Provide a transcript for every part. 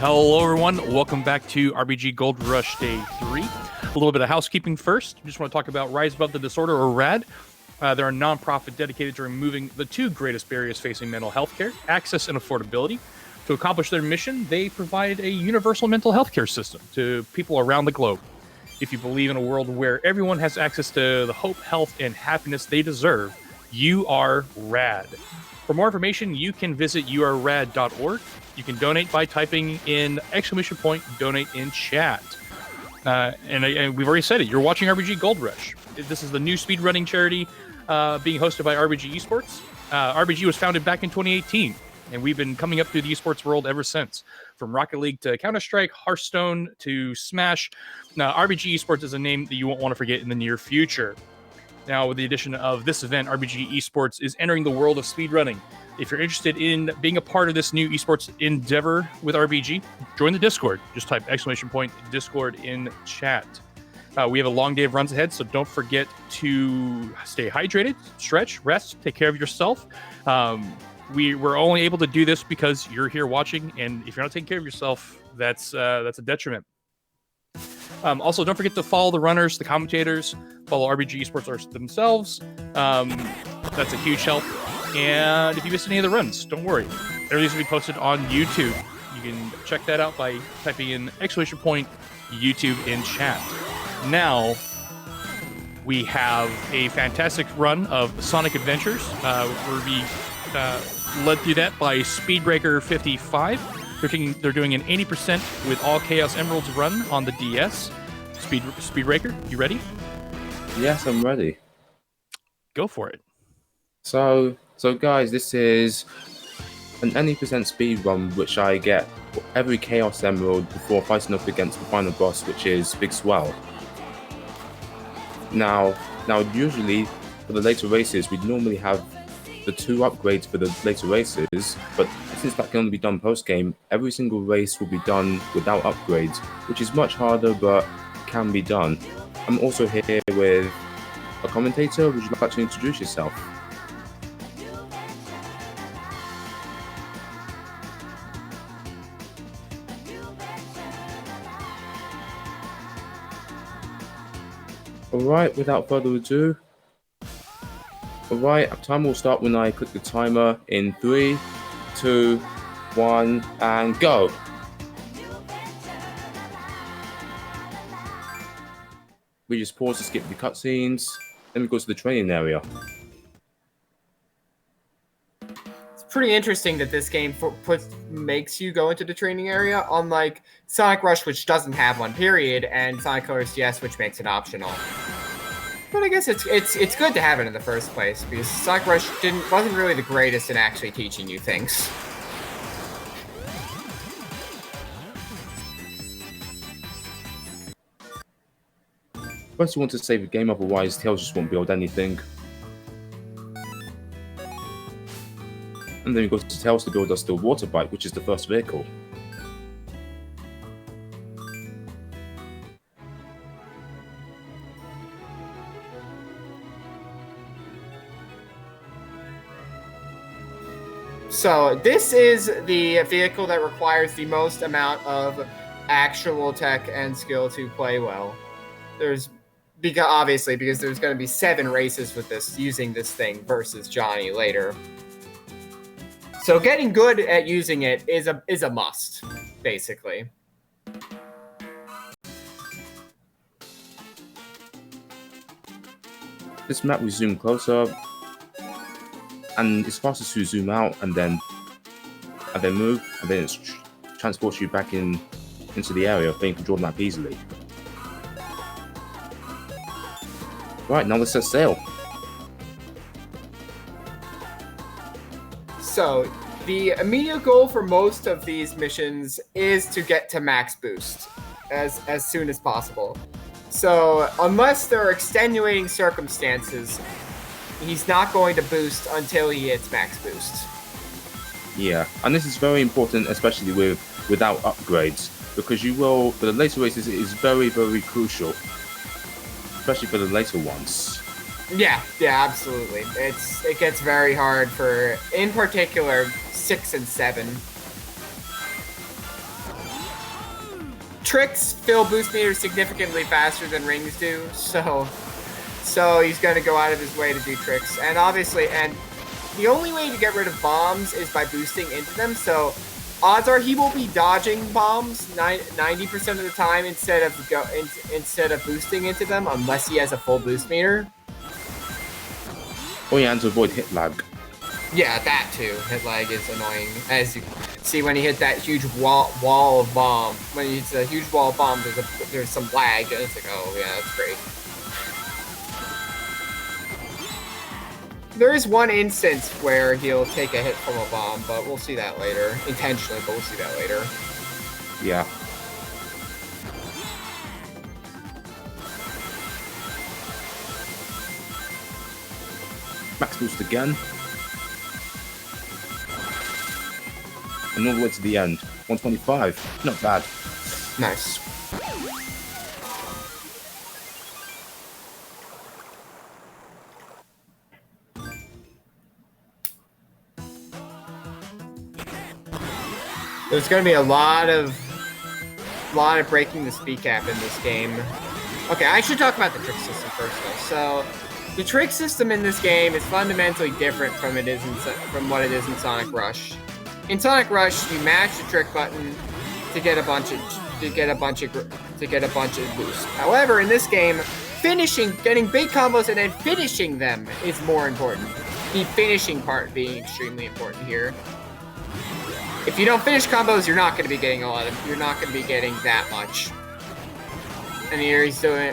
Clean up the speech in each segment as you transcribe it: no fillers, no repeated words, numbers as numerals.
Hello, everyone. Welcome back to RBG Gold Rush Day 3. A little bit of housekeeping first. I just want to talk about Rise Above the Disorder, or RAD. They're a nonprofit dedicated to removing the two greatest barriers facing mental health care, access and affordability. To accomplish their mission, they provide a universal mental health care system to people around the globe. If you believe in a world where everyone has access to the hope, health, and happiness they deserve, you are RAD. For more information, you can visit yourrad.org. You can donate by typing in !donate in chat. And we've already said it. You're watching RBG Gold Rush. This is the new speedrunning charity being hosted by RBG Esports. RBG was founded back in 2018, and we've been coming up through the esports world ever since. From Rocket League to Counter-Strike, Hearthstone to Smash. Now, RBG Esports is a name that you won't want to forget in the near future. Now, with the addition of this event, RBG Esports is entering the world of speedrunning. If you're interested in being a part of this new esports endeavor with RBG, join the Discord. Just type !Discord in chat. We have a long day of runs ahead, so don't forget to stay hydrated, stretch, rest, take care of yourself. We're only able to do this because you're here watching, and if you're not taking care of yourself, that's a detriment. Also, don't forget to follow the runners, the commentators, follow RBG Esports themselves. That's a huge help. And if you missed any of the runs, don't worry. Everything's going to be posted on YouTube. You can check that out by typing in !YouTube in chat. Now, we have a fantastic run of Sonic Adventures. We'll be led through that by Speedbreaker55. They're doing an 80% with all Chaos Emeralds run on the DS. Speedbreaker, you ready? Yes, I'm ready. Go for it. So guys, this is an 80% speed run, which I get for every Chaos Emerald before fighting up against the final boss, which is Big Swell. Now, usually for the later races, we'd normally have the 2 upgrades for the later races, but since that can only be done post-game, every single race will be done without upgrades, which is much harder, but can be done. I'm also here with a commentator. Would you like to introduce yourself? Alright, without further ado. Alright, time will start when I click the timer in 3, 2, 1, and go! We just pause to skip the cutscenes, then we go to the training area. It's pretty interesting that this game makes you go into the training area, unlike Sonic Rush, which doesn't have one, period, and Sonic Colors DS, which makes it optional. But I guess it's good to have it in the first place, because Sonic Rush wasn't really the greatest in actually teaching you things. First you want to save the game, otherwise Tails just won't build anything. And then we go to Tails to build us the water bike, which is the first vehicle. So this is the vehicle that requires the most amount of actual tech and skill to play well. Obviously, because there's going to be 7 races with this using this thing versus Johnny later. So getting good at using it is a must, basically. This map we zoom closer, and it's fastest to zoom out and then move, and then it transports you back into the area, then you can draw the map easily. Right, now let's set sail. So, the immediate goal for most of these missions is to get to max boost as soon as possible. So, unless there are extenuating circumstances, he's not going to boost until he hits max boost. Yeah, and this is very important, especially without upgrades, because you will, for the later races, it is very, very crucial. Especially for the later ones. Yeah, absolutely. It gets very hard for, in particular, 6 and 7. tricks fill boost meters significantly faster than rings do, so he's going to go out of his way to do tricks. And obviously, and the only way to get rid of bombs is by boosting into them, so odds are he will be dodging bombs 90% of the time instead of boosting into them, unless he has a full boost meter. Or you have to avoid hit lag. Yeah, that too. Hit lag is annoying. As you see, when he hit that huge wall of bomb, when he hits a huge wall of bomb, there's some lag, and it's like, oh yeah, that's great. There is one instance where he'll take a hit from a bomb, but we'll see that later. Intentionally, but we'll see that later. Yeah. Max boost again. And all the way to the end. 125. Not bad. Nice. There's going to be a lot of breaking the speed cap in this game. Okay, I should talk about the trick system first, though. So, the trick system in this game is fundamentally different from what it is in Sonic Rush. In Sonic Rush, you mash the trick button to get a bunch of boosts. However, in this game, getting big combos and then finishing them is more important. The finishing part being extremely important here. If you don't finish combos, you're not going to be getting that much. And here he's doing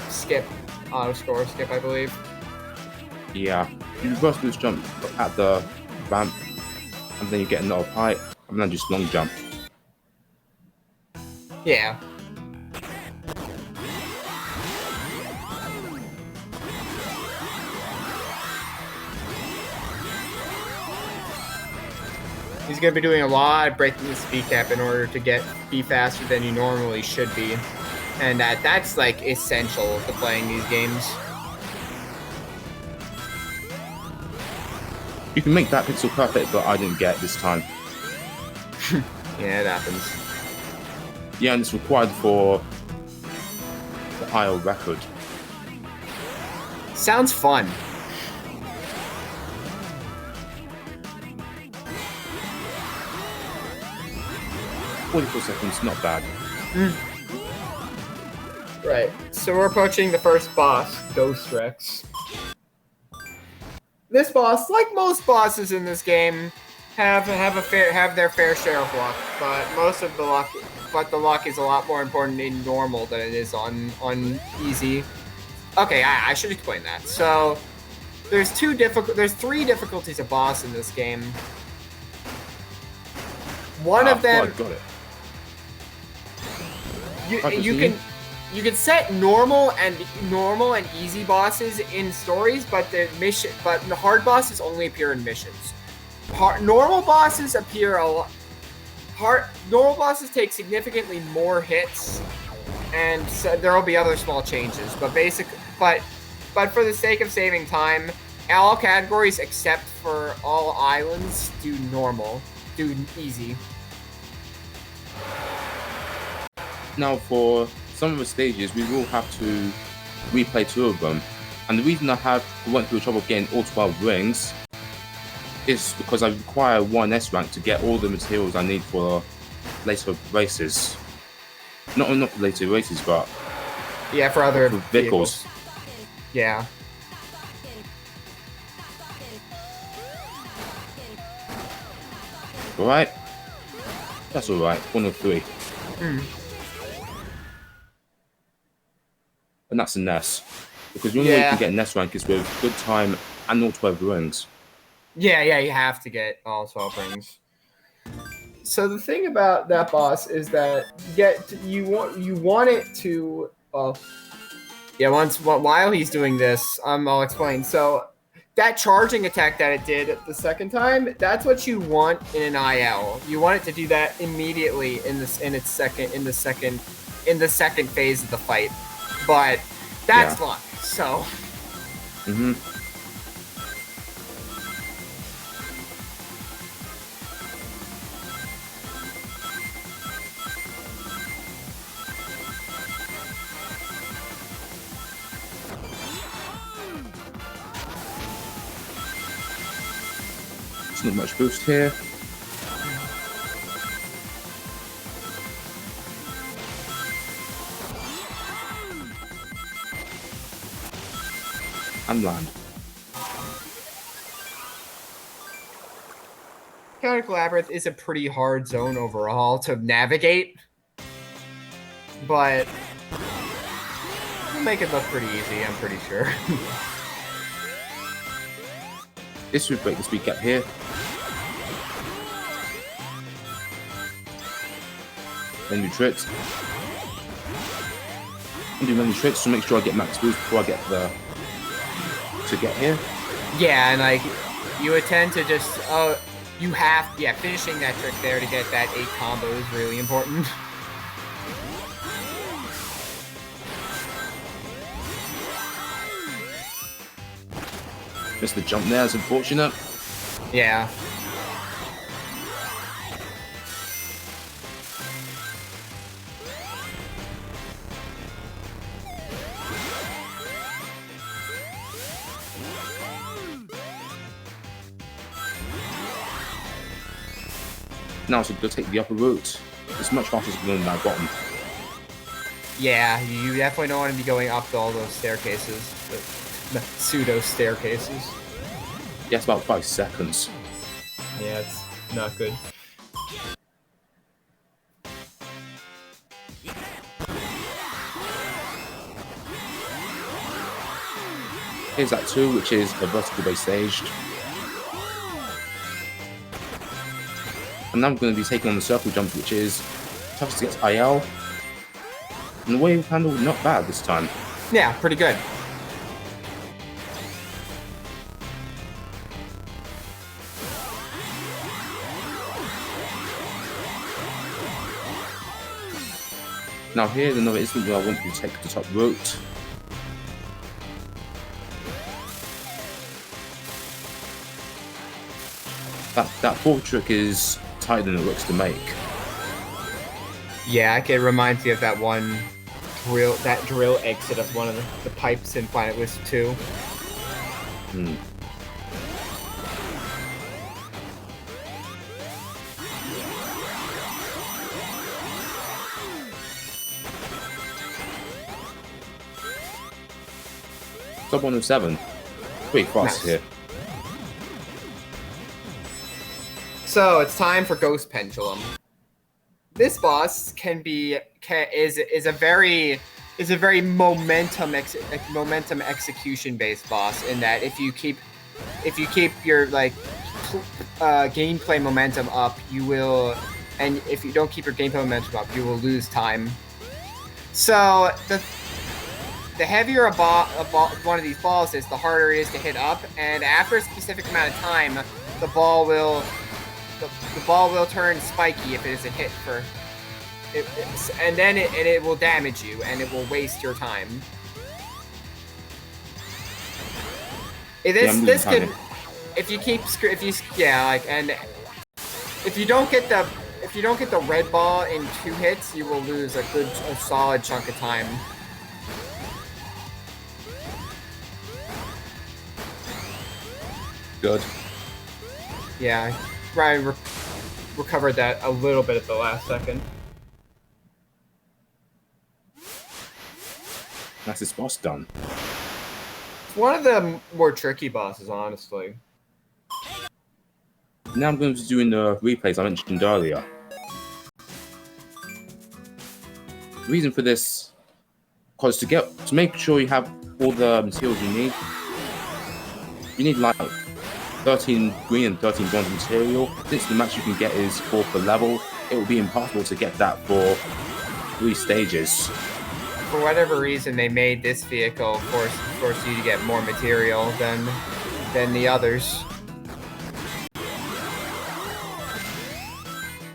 skip, auto score skip, I believe. Yeah. You reverse boost jump at the ramp, and then you get another height, and then just long jump. Yeah. He's going to be doing a lot of breaking the speed cap in order to be faster than you normally should be. And that's like essential to playing these games. You can make that pixel perfect, but I didn't get it this time. Yeah, it happens. Yeah, and it's required for the IO record. Sounds fun. $44 seconds, not bad. Right. So we're approaching the first boss, Ghost Rex. This boss, like most bosses in this game, have their fair share of luck, but the luck is a lot more important in normal than it is on easy. Okay, I should explain that. So there's three difficulties of boss in this game. One of them. Oh, got it. You can set normal and easy bosses in stories, but the hard bosses only appear in missions. Normal bosses appear a lot. Normal bosses take significantly more hits, and so there will be other small changes. But for the sake of saving time, all categories except for all islands do easy. Now, for some of the stages, we will have to replay 2 of them. And the reason I went through the trouble of getting all 12 rings is because I require 1 S rank to get all the materials I need for later races. Not for later races, but yeah, for other vehicles. Yeah. Alright? That's alright. 1 of 3. And that's a NES. Because the only way you can get NES rank is with good time and all 12 rings. Yeah, you have to get all 12 rings. So the thing about that boss is that you want it to while he's doing this, I'll explain. So that charging attack that it did the second time, that's what you want in an IL. You want it to do that immediately in the second phase of the fight. But that's luck. So Not much boost here. And land. Chaotic Labyrinth is a pretty hard zone overall to navigate, but we'll make it look pretty easy, I'm pretty sure. This would break the speed gap here. Then do tricks. And do many tricks to make sure I get max boost before I get to get here. Yeah, and like you would tend to just finishing that trick there to get that 8 combo is really important. Just the jump there is unfortunate. Yeah. Now so go take the upper route. It's much faster than that bottom. Yeah, you definitely don't want to be going up all those staircases. The pseudo staircases. Yeah, it's about 5 seconds. Yeah, it's not good. Here's that 2, which is a vertical base staged. And now I'm going to be taking on the circle jump, which is toughest against IL. And the way we've handled not bad this time. Yeah, pretty good. Now here's another instance where I want you to take the top route. That fourth trick is tighter than it looks to make. Yeah, it reminds me of that one drill exit of one of the pipes in Planet Wisp 2. Hmm. Top 107. Pretty fast here. So it's time for Ghost Pendulum. This boss is a very momentum execution based boss in that if you keep your gameplay momentum up, you will, and if you don't keep your gameplay momentum up, you will lose time. So the heavier one of these balls is, the harder it is to hit up, and after a specific amount of time, the ball will turn spiky if it is a hit for it, and then it will damage you and it will waste your time. This can, if you don't get the red ball in 2 hits, you will lose a solid chunk of time. Good. Yeah, Ryan recovered that a little bit at the last second. That's this boss done. It's one of the more tricky bosses, honestly. Now I'm going to be doing the replays I mentioned earlier. The reason for this, because to make sure you have all the materials you need like 13 green and 13 bronze material. Since the max you can get is 4 per level, it will be impossible to get that for 3 stages. For whatever reason, they made this vehicle force you to get more material than the others.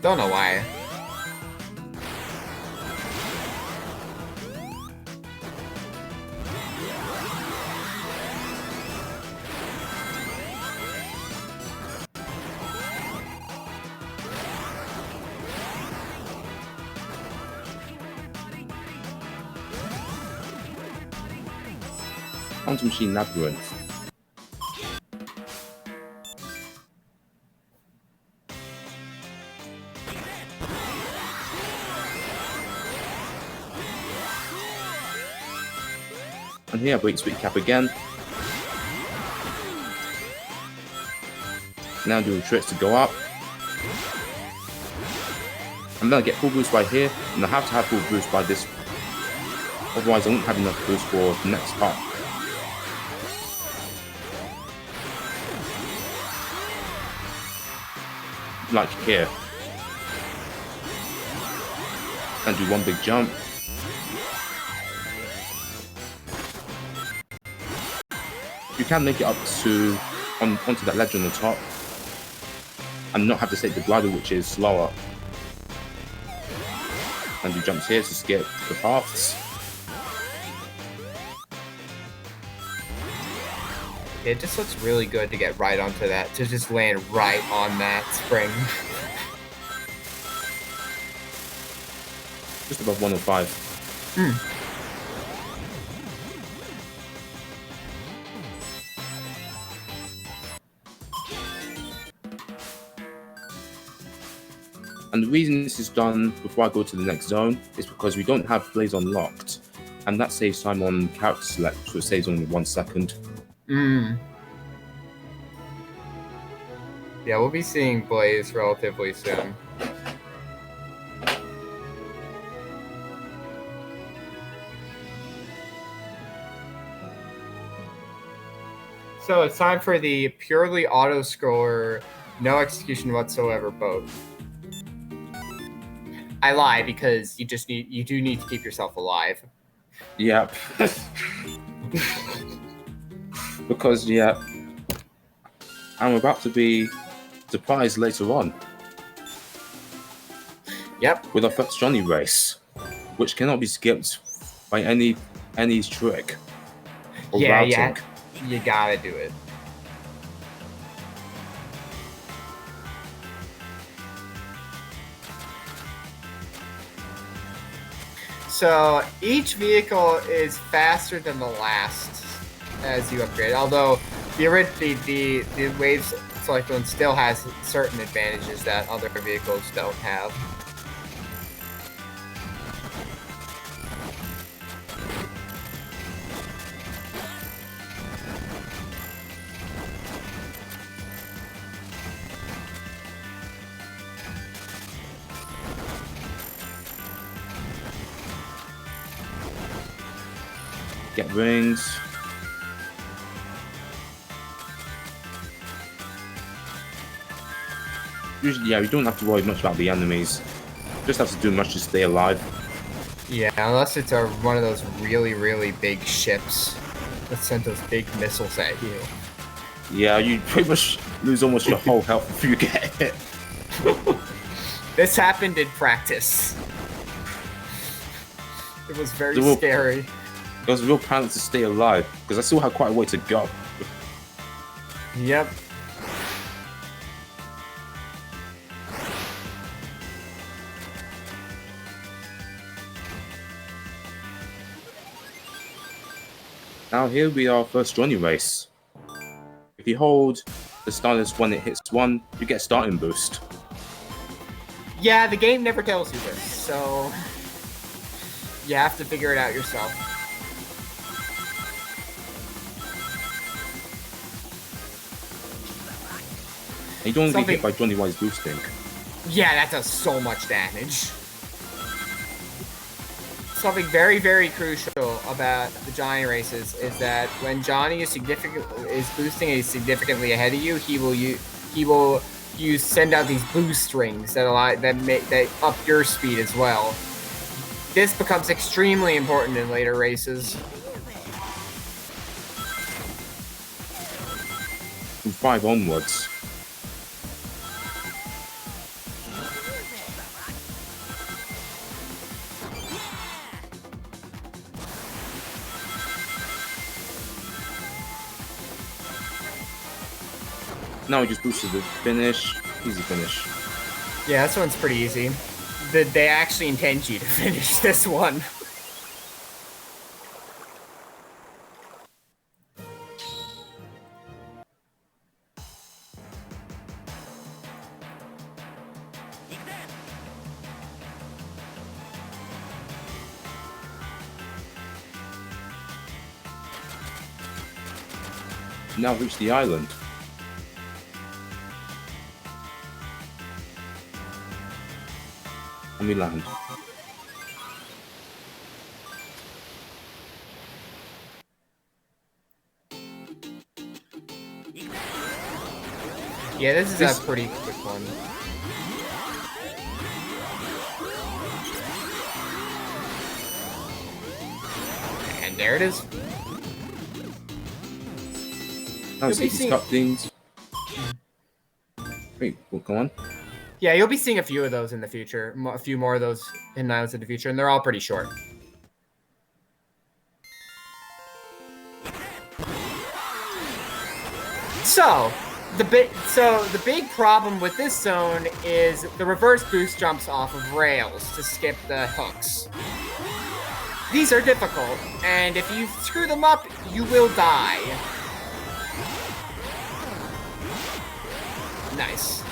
Don't know why. Quantum Machine Labyrinth. And here I break speed cap again. Now do tricks to go up. I'm gonna get full boost right here, and I have to have full boost by this. Otherwise I won't have enough boost for the next part. Like here. And do one big jump. You can make it up to onto that ledge on the top and not have to take the glider, which is slower. And do jumps here to skip the paths. It just looks really good to get right onto that, to just land right on that spring. Just above 105. And the reason this is done before I go to the next zone is because we don't have Blaze unlocked. And that saves time on character select, so it saves only 1 second. Yeah, we'll be seeing Blaze relatively soon. So it's time for the purely auto scroller, no execution whatsoever boat. I lie because you do need to keep yourself alive. Yep. Because, yeah, I'm about to be surprised later on. Yep. With our first Johnny race, which cannot be skipped by any trick or routing. Yeah, you gotta do it. So each vehicle is faster than the last as you upgrade. Although the Waves Select one still has certain advantages that other vehicles don't have. Get rings. Usually, yeah, you don't have to worry much about the enemies. Just have to do much to stay alive. Yeah, unless it's one of those really, really big ships that send those big missiles at you. Yeah, you pretty much lose almost your whole health if you get hit. This happened in practice. It was very scary. It was real panic to stay alive, because I still had quite a way to go. Yep. Now here we are, first Johnny race. If you hold the stylus when it hits 1, you get a starting boost. Yeah, the game never tells you this, so you have to figure it out yourself. And you don't get hit by Johnny White's boosting. Yeah, that does so much damage. Something very, very crucial about the Johnny races is that when Johnny is boosting significantly ahead of you, he will send out these boost rings that up your speed as well. This becomes extremely important in later races. From 5 onwards. Now we just boosted the finish. Easy finish. Yeah, this one's pretty easy. They actually intend you to finish this one. now reached the island. And we land. Yeah, this is a pretty quick one. And there it is. Now see these cup things. Wait, well, go on. Yeah, you'll be seeing a few of those in the future. A few more of those hidden islands in the future, and they're all pretty short. So the big problem with this zone is the reverse boost jumps off of rails to skip the hooks. These are difficult, and if you screw them up, you will die. Nice.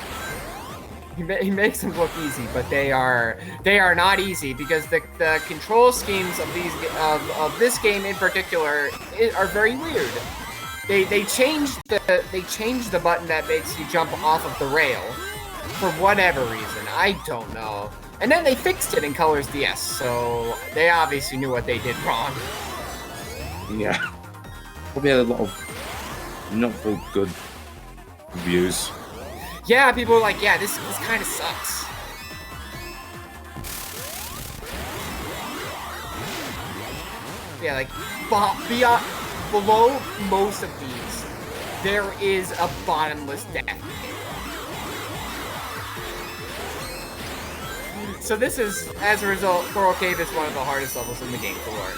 He makes them look easy, but they are not easy because the control schemes of these of this game in particular are very weird. They changed the button that makes you jump off of the rail for whatever reason. I don't know. And then they fixed it in Colors DS, so they obviously knew what they did wrong. Yeah. Probably had a lot of not very good reviews. Yeah, people were like, yeah, this kind of sucks. Yeah, like, below most of these, there is a bottomless death pit. So this is, as a result, Coral Cave is one of the hardest levels in the game to learn.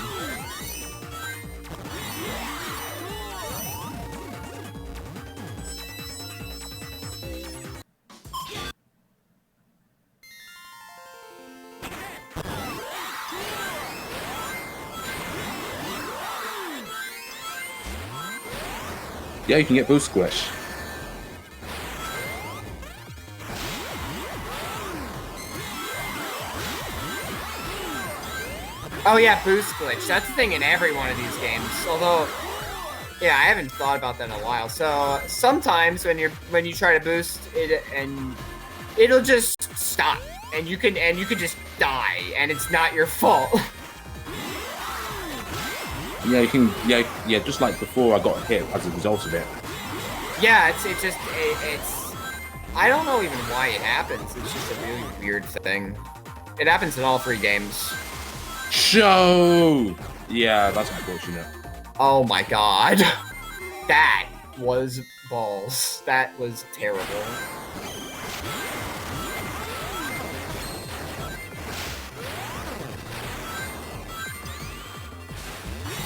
Yeah, you can get Boost Squish. Oh yeah, boost glitch. That's the thing in every one of these games. Although, yeah, I haven't thought about that in a while. So sometimes when you try to boost it, and it'll just stop, and you can just die, and it's not your fault. Yeah, you can. Yeah. Just like before, I got hit as a result of it. Yeah, it's I don't know even why it happens. It's just a really weird thing. It happens in all 3 games. Show. Yeah, that's unfortunate. Oh my god, that was balls. That was terrible.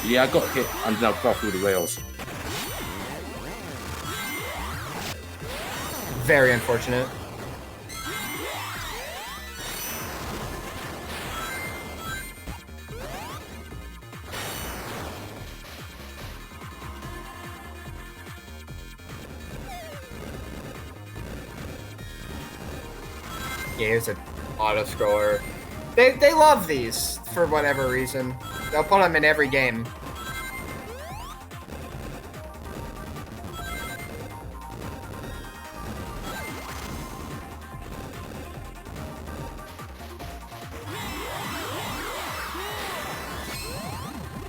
Yeah, I got hit and now fell through the rails. Very unfortunate. Yeah, here's an auto scroller. They love these for whatever reason. They'll put them in every game.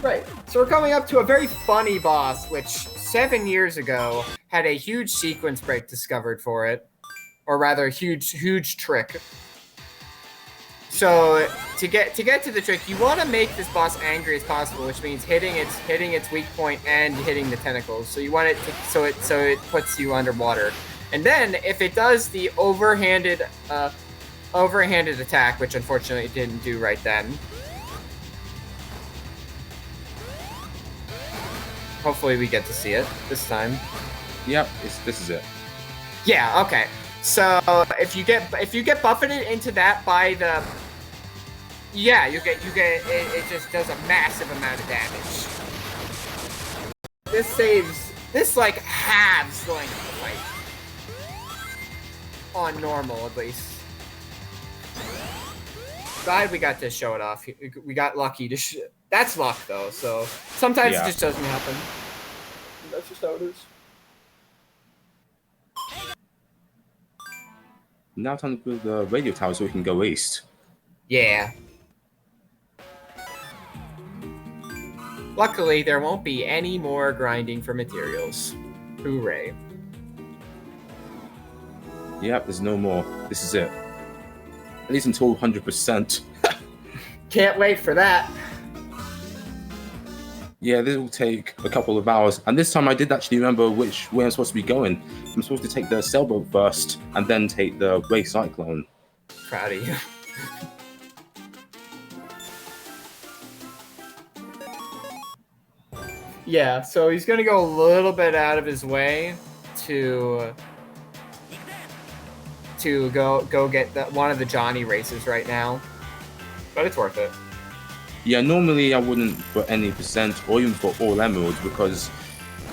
Right, so we're coming up to a very funny boss, which 7 years ago had a huge sequence break discovered for it. Or rather, huge trick. So to get to the trick, you want to make this boss angry as possible, which means hitting its weak point and hitting the tentacles. So you want it to, so it puts you underwater. And then if it does the overhanded attack, which unfortunately it didn't do right then. Hopefully we get to see it this time. Yep, this is it. Yeah, okay. So if you get buffeted into that by the, yeah, you get it just does a massive amount of damage. This like halves the length of the fight. On normal at least. Glad we got to show it off. We got lucky to that's luck though, so sometimes it just doesn't happen. That's just how it is. Now time to build the radio tower so we can go east. Yeah. Luckily, there won't be any more grinding for materials. Hooray. Yep, there's no more. This is it. At least until 100%. Can't wait for that. Yeah, this will take a couple of hours. And this time I did actually remember which way I'm supposed to be going. I'm supposed to take the sailboat first and then take the Ray Cyclone. Proud of you. Yeah, so he's gonna go a little bit out of his way to go get one of the Johnny races right now, but it's worth it. Yeah, normally I wouldn't put any percent or even for all emeralds because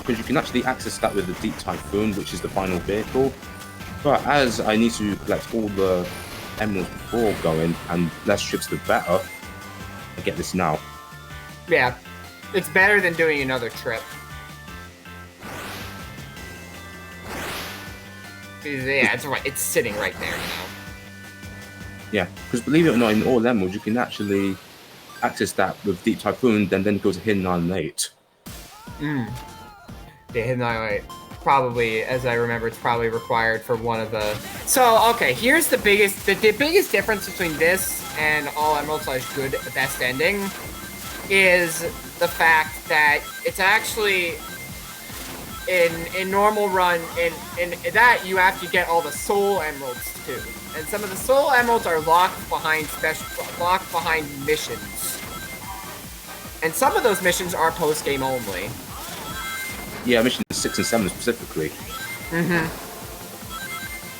you can actually access that with the Deep Typhoon, which is the final vehicle. But as I need to collect all the emeralds before going, and less trips the better, I get this now. Yeah, it's better than doing another trip. Yeah, it's right. It's sitting right there, you know. Yeah, because believe it or not, in all emeralds you can actually access that with Deep Typhoon, then go to Hidden Island 8. Yeah, Hidden Island 8. Probably, as I remember, it's probably required for one of the... So, okay, here's the biggest difference between this and all emerald / good best ending is the fact that it's actually in normal run in that you have to get all the soul emeralds too, and some of the soul emeralds are locked behind missions, and some of those missions are post game only. Yeah, missions 6 and 7 specifically. Because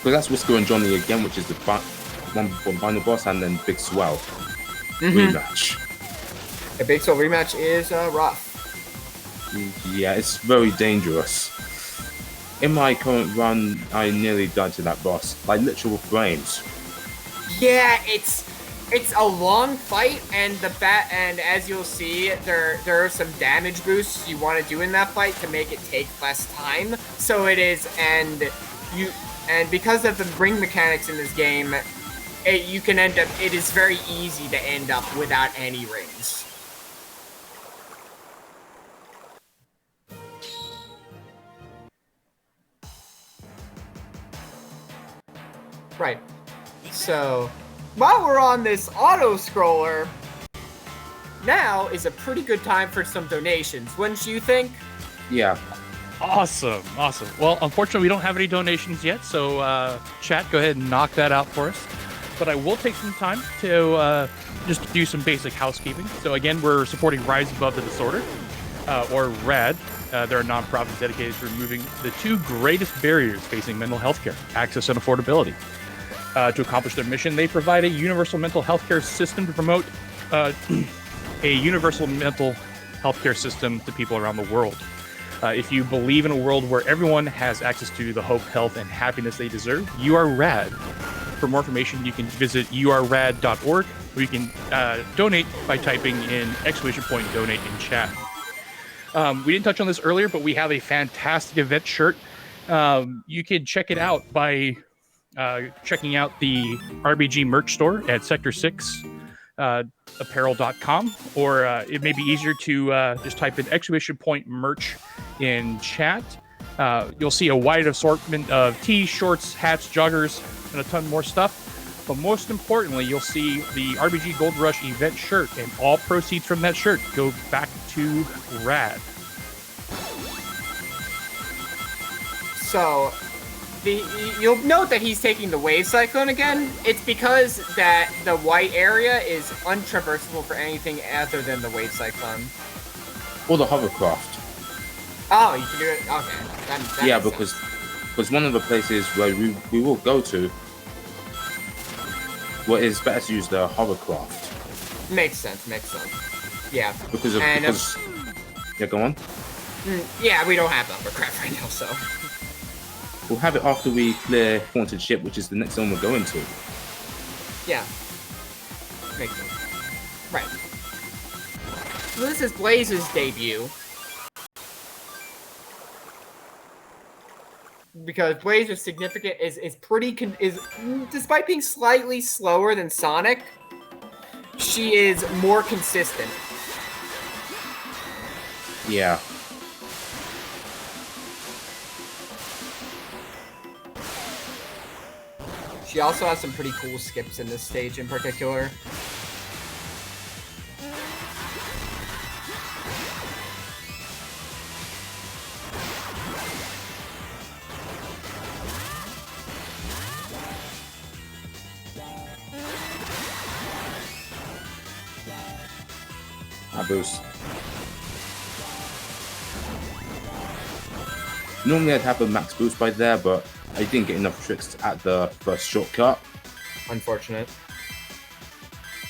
that's Whisker and Johnny again, which is the one before the final boss, and then Big Swell rematch. A Big Swell rematch is rough. Yeah, it's very dangerous. In my current run, I nearly died to that boss, like literal frames. Yeah, it's a long fight, and and as you'll see, there are some damage boosts you want to do in that fight to make it take less time. So it is, and because of the ring mechanics in this game, it is very easy to end up without any rings. Right. So, while we're on this auto-scroller, now is a pretty good time for some donations, wouldn't you think? Yeah. Awesome. Well, unfortunately, we don't have any donations yet, so chat, go ahead and knock that out for us. But I will take some time to just do some basic housekeeping. So again, we're supporting Rise Above the Disorder, or RAD. They're a nonprofit dedicated to removing the two greatest barriers facing mental health care, access and affordability. To accomplish their mission, they provide a universal mental health care system to promote a universal mental health care system to people around the world. If you believe in a world where everyone has access to the hope, health, and happiness they deserve, you are rad. For more information, you can visit yourrad.org, or you can donate by typing in ! donate in chat. We didn't touch on this earlier, but we have a fantastic event shirt. You can check it out by checking out the RBG merch store at Sector 6 apparel.com, or it may be easier to just type in ! merch in chat. You'll see a wide assortment of tees, shorts, hats, joggers, and a ton more stuff. But most importantly, you'll see the RBG Gold Rush event shirt, and all proceeds from that shirt go back to RAD. So, you'll note that he's taking the Wave Cyclone again. It's because that the white area is untraversable for anything other than the Wave Cyclone. Or the hovercraft. Oh, you can do it? Okay. That Yeah, makes sense. because one of the places where we will go to, well, it's better to use the hovercraft. Makes sense. Yeah. Because yeah, go on. Yeah, we don't have the hovercraft right now, so. We'll have it after we clear Haunted Ship, which is the next zone we're going to. Yeah. Makes sense. Right. So this is Blaze's debut. because Blaze is significant, despite being slightly slower than Sonic, she is more consistent. Yeah. She also has some pretty cool skips in this stage in particular. Boost. Normally I'd have a max boost by there, but I didn't get enough tricks at the first shortcut. Unfortunate.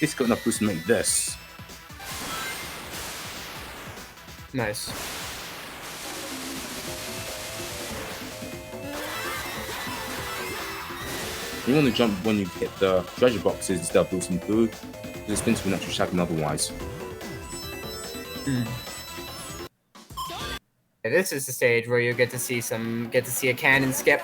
It's got enough boost to make this. Nice. You want to jump when you hit the treasure boxes instead of boosting through, because it spins to a natural shagging otherwise. Yeah, this is the stage where you get to see a cannon skip.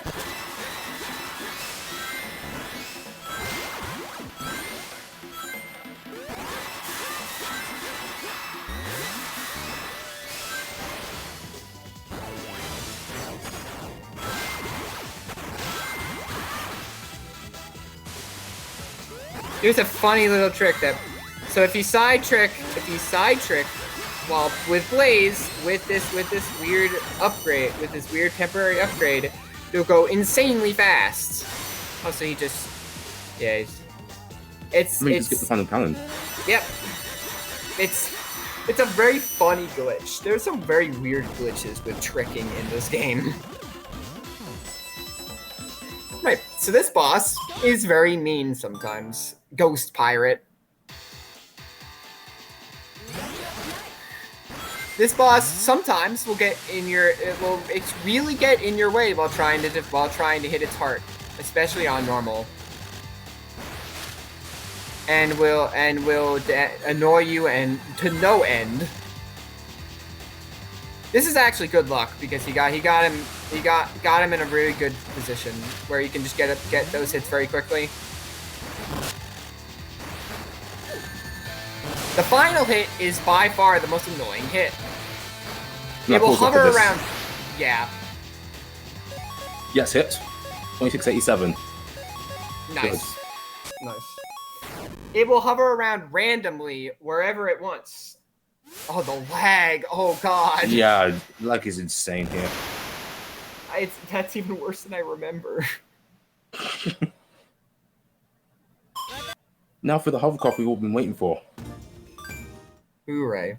Here's a funny little trick so if you side trick while with Blaze with this weird upgrade, with this weird temporary upgrade, it'll go insanely fast. Oh, so he just, yeah, it's just get the final cannon. Yep. It's a very funny glitch. There's some very weird glitches with tricking in this game. Right, so this boss is very mean sometimes. Ghost Pirate. This boss sometimes will get in your, it's really get in your way while trying to hit its heart, especially on normal. And will annoy you and to no end. This is actually good luck because he got him in a really good position where you can just get those hits very quickly. The final hit is by far the most annoying hit. It will hover around. Yeah. Yes, hit. 2687. Nice. Nice. It will hover around randomly wherever it wants. Oh, the lag. Oh, God. Yeah, lag is insane here. That's even worse than I remember. Now for the hovercraft we've all been waiting for. Hooray.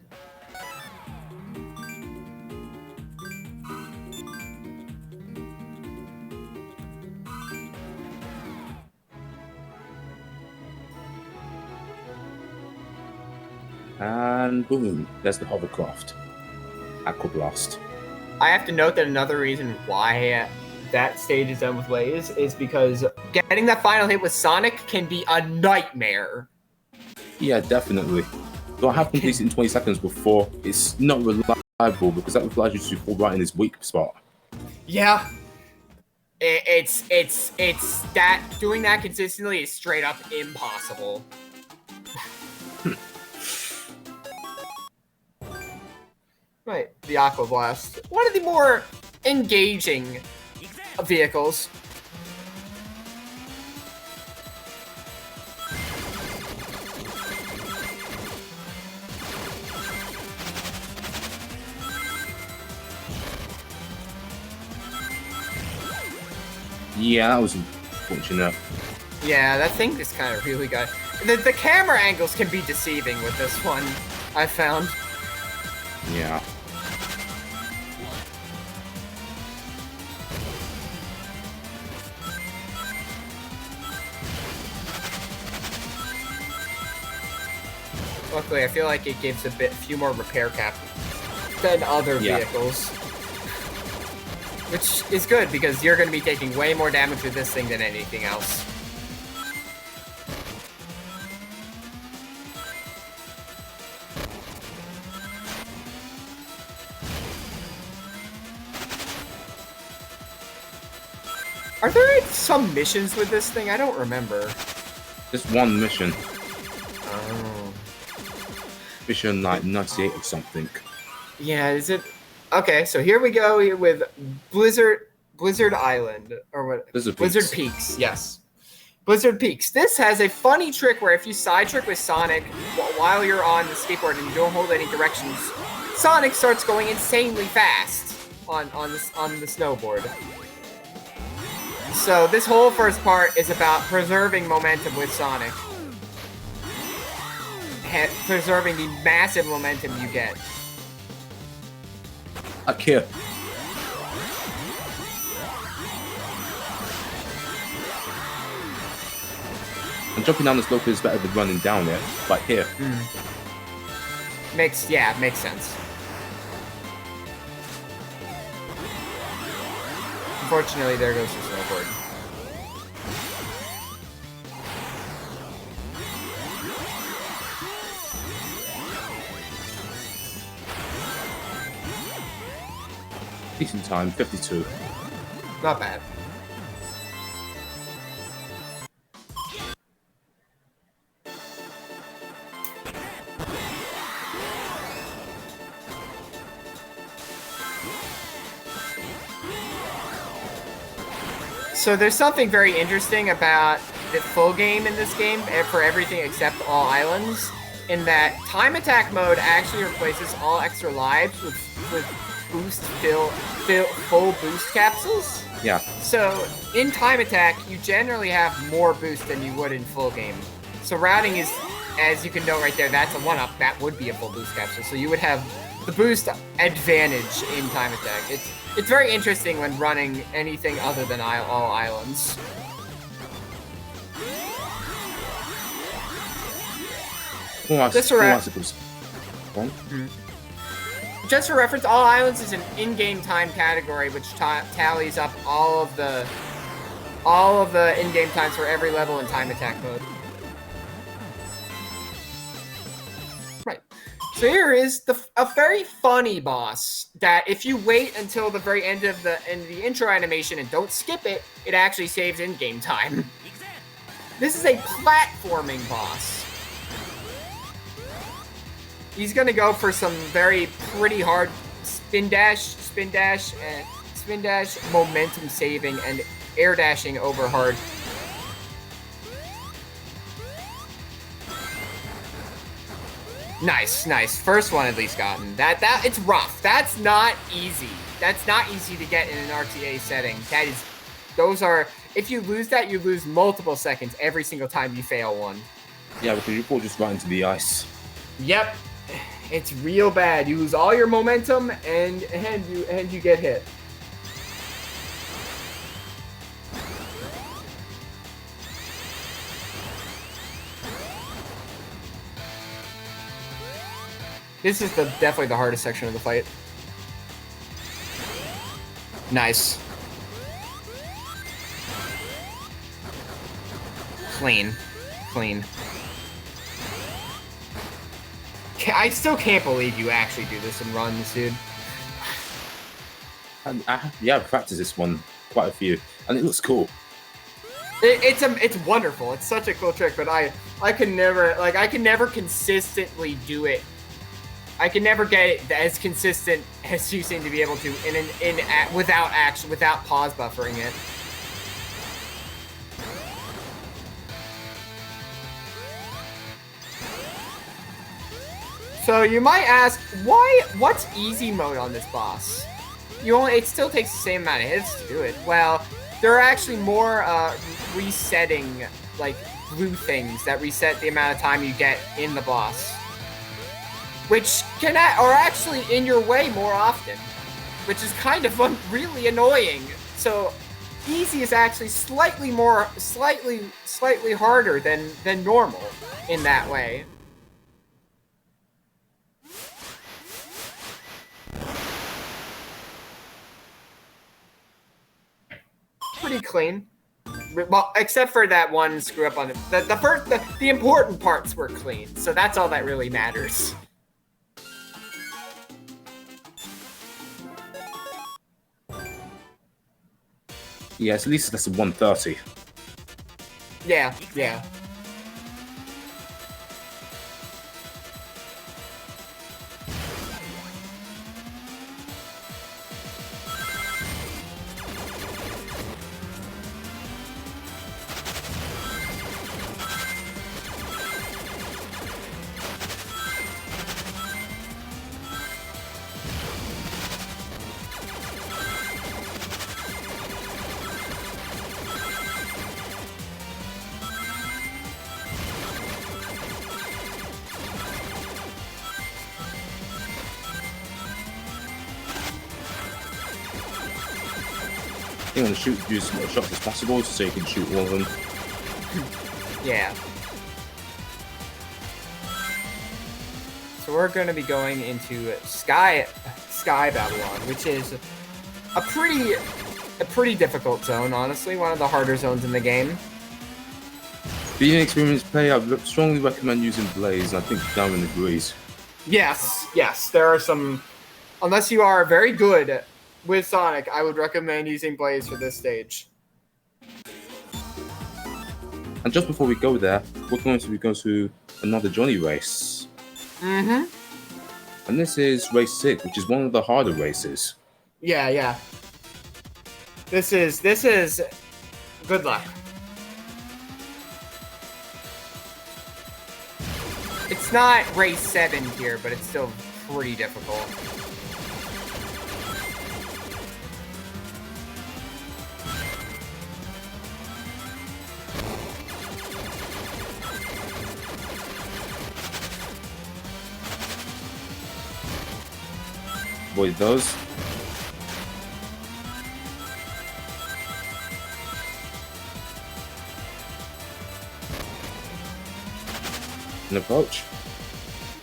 And boom, there's the hovercraft. Aqua Blast. I have to note that another reason why that stage is done with Blaze is because getting that final hit with Sonic can be a nightmare. Yeah, definitely. But I have completed it in 20 seconds before it's not reliable because that requires you to fall right in this weak spot. Yeah. It's that doing that consistently is straight up impossible. Right, the Aqua Blast. One of the more engaging vehicles. Yeah, that was unfortunate. Yeah, that thing just kind of really got... The camera angles can be deceiving with this one, I found. Yeah. Luckily, I feel like it gives a few more repair cap than other vehicles. Which is good, because you're going to be taking way more damage with this thing than anything else. Are there some missions with this thing? I don't remember. Just one mission. Oh. Mission like 98 or something. Yeah, is it? Okay, so here we go with Blizzard Island, or what? Blizzard Peaks, yes. Blizzard Peaks. This has a funny trick where if you side trick with Sonic while you're on the skateboard and you don't hold any directions, Sonic starts going insanely fast on the snowboard. So this whole first part is about preserving momentum with Sonic. Preserving the massive momentum you get. Here. And jumping down the slope is better than running down it, but here. Makes sense. Unfortunately, there goes the snowboard. Decent time, 52. Not bad. So there's something very interesting about the full game in this game for everything except all islands, in that time attack mode actually replaces all extra lives with full boost capsules. Yeah. So in time attack, you generally have more boost than you would in full game. So routing is, as you can note right there, that's a 1-up. That would be a full boost capsule. So you would have the boost advantage in time attack. It's very interesting when running anything other than all islands. Just for reference, all islands is an in-game time category which tallies up all of the in-game times for every level in time attack mode. Right. So here is a very funny boss that if you wait until the very end of the intro animation and don't skip it, it actually saves in-game time. This is a platforming boss. He's gonna go for some pretty hard spin dash, momentum saving, and air dashing over hard. Nice. First one at least gotten. That it's rough. That's not easy. That's not easy to get in an RTA setting. If you lose that, you lose multiple seconds every single time you fail one. Yeah, because you fall just right into the ice. Yep. It's real bad. You lose all your momentum and you get hit. This is definitely the hardest section of the fight. Nice. Clean. I still can't believe you actually do this in runs, dude. I've practiced this one quite a few, and it looks cool. It's wonderful. It's such a cool trick, but I can never consistently do it. I can never get it as consistent as you seem to be able to without pause buffering it. So you might ask, what's easy mode on this boss? It still takes the same amount of hits to do it. Well, there are actually more resetting, like, blue things that reset the amount of time you get in the boss, which are actually in your way more often, which is kind of really annoying. So easy is actually slightly harder than normal in that way. Pretty clean, well, except for that one screw up on it. The important parts were clean, so that's all that really matters. Yeah, it's at least less than 130. Yeah, yeah. You want to use as many shots as possible so you can shoot all of them. Yeah. So we're going to be going into Sky Babylon, which is a pretty difficult zone, honestly. One of the harder zones in the game. Being an experienced player, I would strongly recommend using Blaze, and I think Darren agrees. Yes, there are some... Unless you are very good with Sonic, I would recommend using Blaze for this stage. And just before we go there, we're going to go to another Johnny race. Mm-hmm. And this is race 6, which is one of the harder races. Yeah. This is good luck. It's not race 7 here, but it's still pretty difficult. Avoid those. And approach.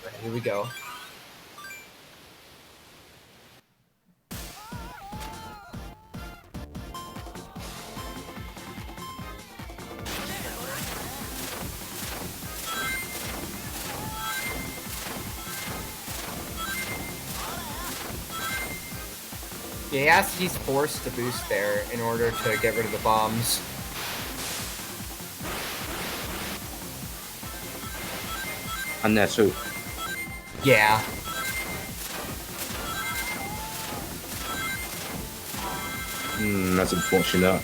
Right, here we go. Yeah, he's forced to boost there in order to get rid of the bombs. And there too. Yeah. That's unfortunate.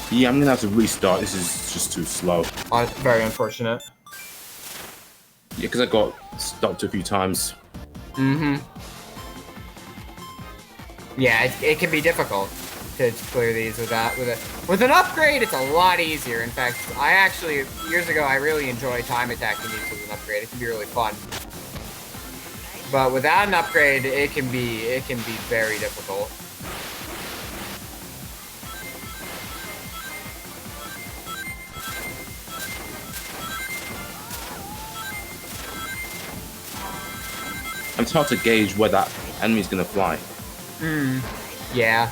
Yeah, I'm gonna have to restart. This is just too slow. Very unfortunate. Yeah, because I got stopped a few times. Yeah, it can be difficult to clear these with an upgrade. It's a lot easier. In fact, I actually years ago I really enjoyed time attacking these with an upgrade. It can be really fun. But without an upgrade, it can be very difficult. And it's hard to gauge where that enemy's gonna fly. Yeah.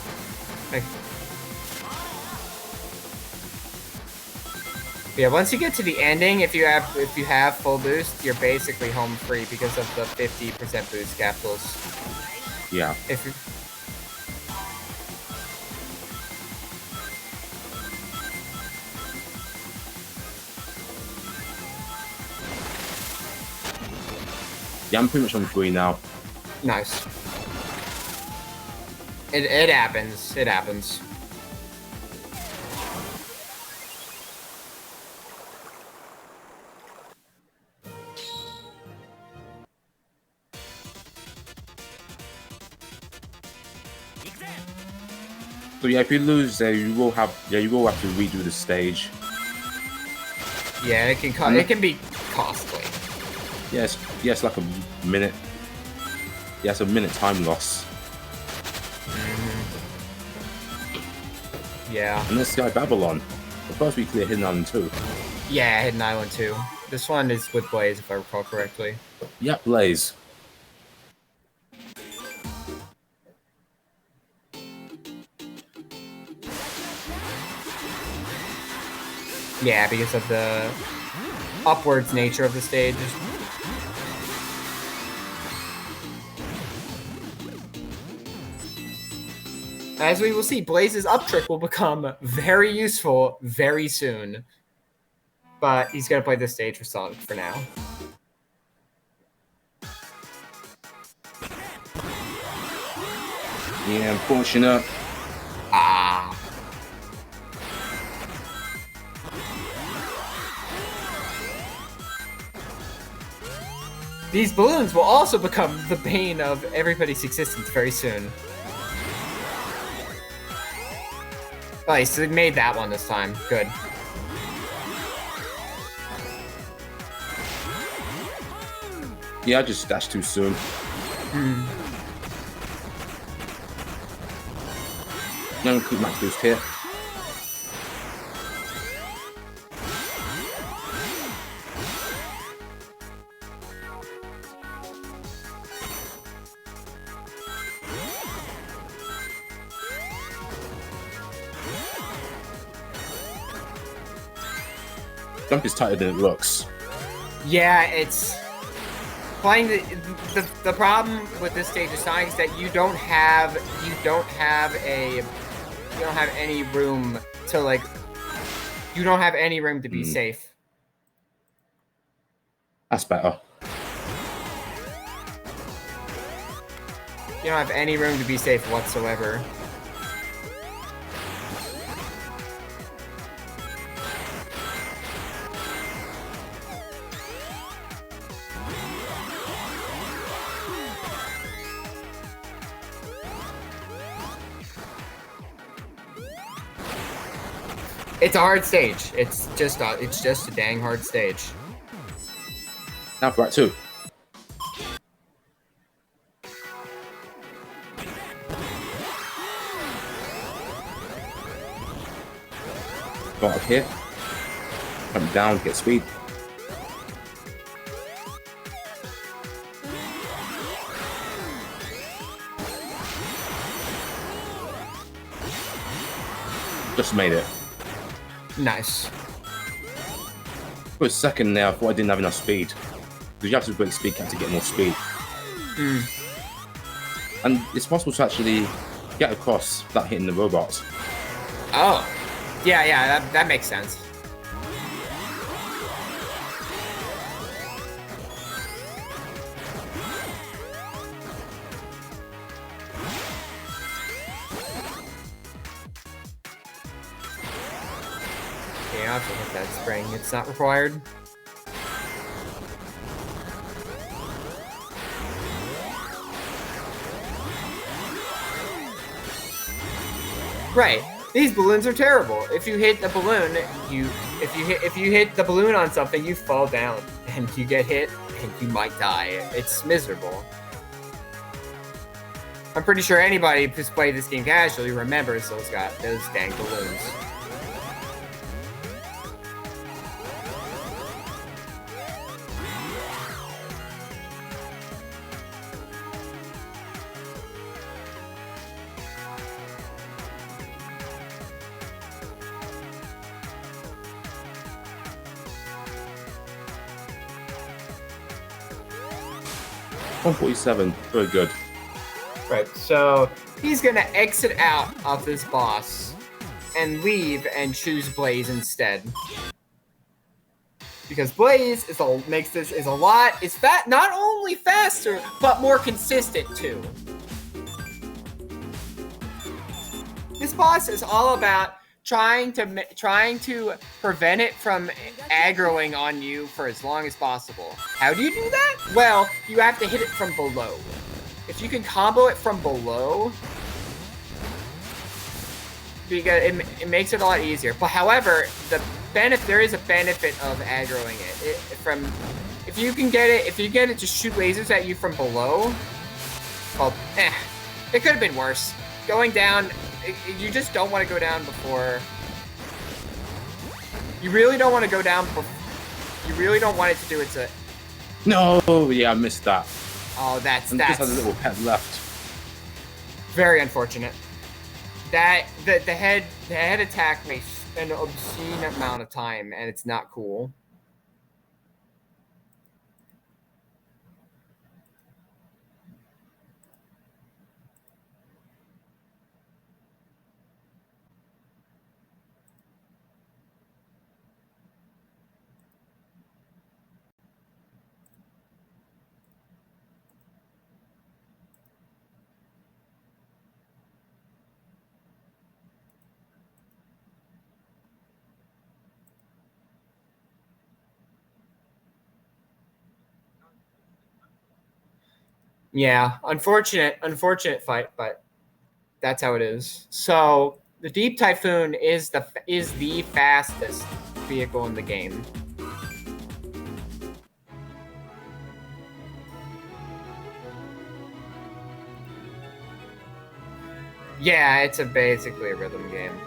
Yeah, once you get to the ending, if you have full boost, you're basically home free because of the 50% boost capsules. Yeah. Yeah, I'm pretty much on 3 now. Nice. It happens. It happens. So yeah, if you lose there, you will have to redo the stage. Yeah, it can be costly. Yes, like a minute. Yeah, it's a minute time loss. Yeah. And then Sky Babylon. The first we clear Hidden Island 2. Yeah, Hidden Island 2. This one is with Blaze, if I recall correctly. Yeah, Blaze. Yeah, because of the upwards nature of the stage. As we will see, Blaze's up trick will become very useful very soon. But he's going to play this stage for now. Yeah, unfortunate. Ah. These balloons will also become the bane of everybody's existence very soon. Nice, so they made that one this time. Good. Yeah, I just dashed too soon. No quick max boost here. Jump is tighter than it looks. Yeah, it's playing the problem with this stage of Sonic is that you don't have any room to be safe. That's better. You don't have any room to be safe whatsoever. It's a hard stage. It's just a dang hard stage. Now for Act 2. Go up here. Come down, get speed. Just made it. Nice. For a second there, I thought I didn't have enough speed. Because you have to break speed cap to get more speed. And it's possible to actually get across without hitting the robots. Oh. Yeah, that makes sense. Okay, I'll have to hit that spring. It's not required. Right. These balloons are terrible. If you hit the balloon, if you hit the balloon on something, you fall down and you get hit and you might die. It's miserable. I'm pretty sure anybody who's played this game casually remembers those dang balloons. $147, very good. Right, so he's gonna exit out of this boss and leave and choose Blaze instead. Because Blaze is not only faster, but more consistent too. This boss is all about trying to prevent it from aggroing on you for as long as possible. How do you do that? Well, you have to hit it from below. If you can combo it from below, because it makes it a lot easier. But however, there is a benefit of aggroing it. If you get it to shoot lasers at you from below, well, it could have been worse. Going down You just don't want to go down before. You really don't want to go down before. You really don't want it to do its. No, yeah, I missed that. Oh, that's And just had a little pet left. very unfortunate. That the head attack makes an obscene amount of time, and it's not cool. Yeah, unfortunate fight, but that's how it is. So the Deep Typhoon is the fastest vehicle in the game. Yeah, it's basically a rhythm game.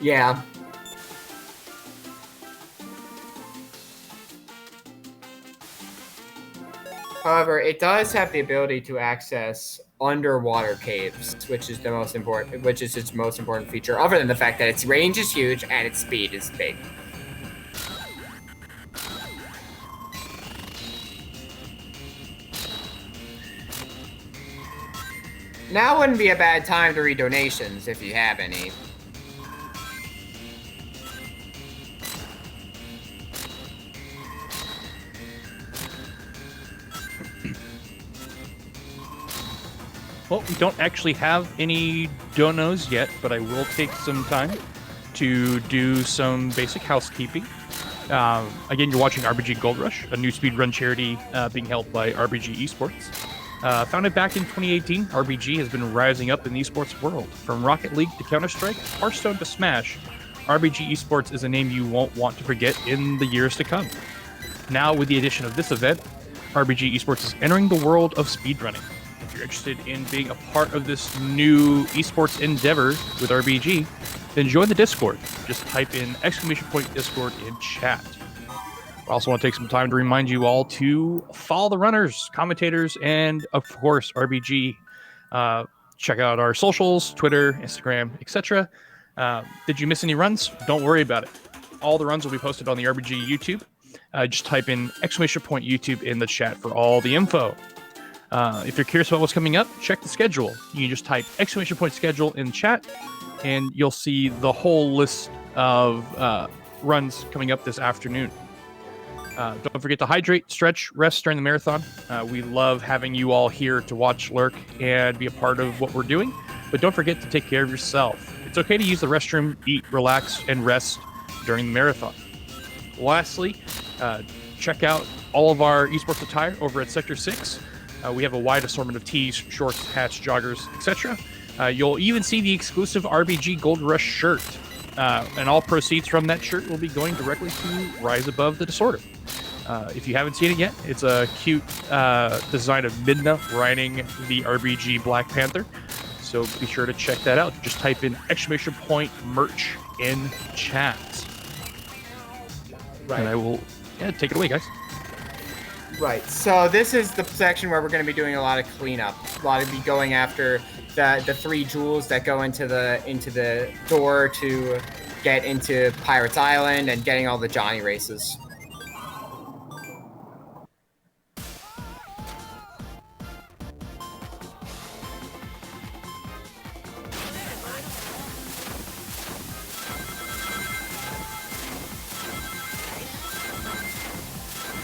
Yeah. However, it does have the ability to access underwater caves, which is the most important, which is its most important feature, other than the fact that its range is huge and its speed is big. Now wouldn't be a bad time to read donations if you have any. Well, we don't actually have any donos yet, but I will take some time to do some basic housekeeping. Again, you're watching RBG Gold Rush, a new speedrun charity being held by RBG Esports. Founded back in 2018, RBG has been rising up in the esports world. From Rocket League to Counter-Strike, Hearthstone to Smash, RBG Esports is a name you won't want to forget in the years to come. Now, with the addition of this event, RBG Esports is entering the world of speedrunning. If you're interested in being a part of this new esports endeavor with RBG, then join the Discord. Just type in !Discord in chat. I also want to take some time to remind you all to follow the runners, commentators, and of course RBG. Check out our socials, Twitter, Instagram, etc. Did you miss any runs? Don't worry about it. All the runs will be posted on the RBG YouTube. Just type in !YouTube in the chat for all the info. If you're curious about what's coming up, check the schedule. You can just type !schedule in chat, and you'll see the whole list of runs coming up this afternoon. Don't forget to hydrate, stretch, rest during the marathon. We love having you all here to watch, lurk, and be a part of what we're doing. But don't forget to take care of yourself. It's okay to use the restroom, eat, relax, and rest during the marathon. Lastly, check out all of our esports attire over at Sector 6. We have a wide assortment of tees, shorts, hats, joggers, etc. You'll even see the exclusive RBG Gold Rush shirt. And all proceeds from that shirt will be going directly to Rise Above the Disorder. If you haven't seen it yet, it's a cute design of Midna riding the RBG Black Panther. So be sure to check that out. Just type in !merch in chat. Right. And I will take it away, guys. Right. So this is the section where we're going to be doing a lot of cleanup. A lot of be going after the 3 jewels that go into the door to get into Pirates Island and getting all the Johnny races.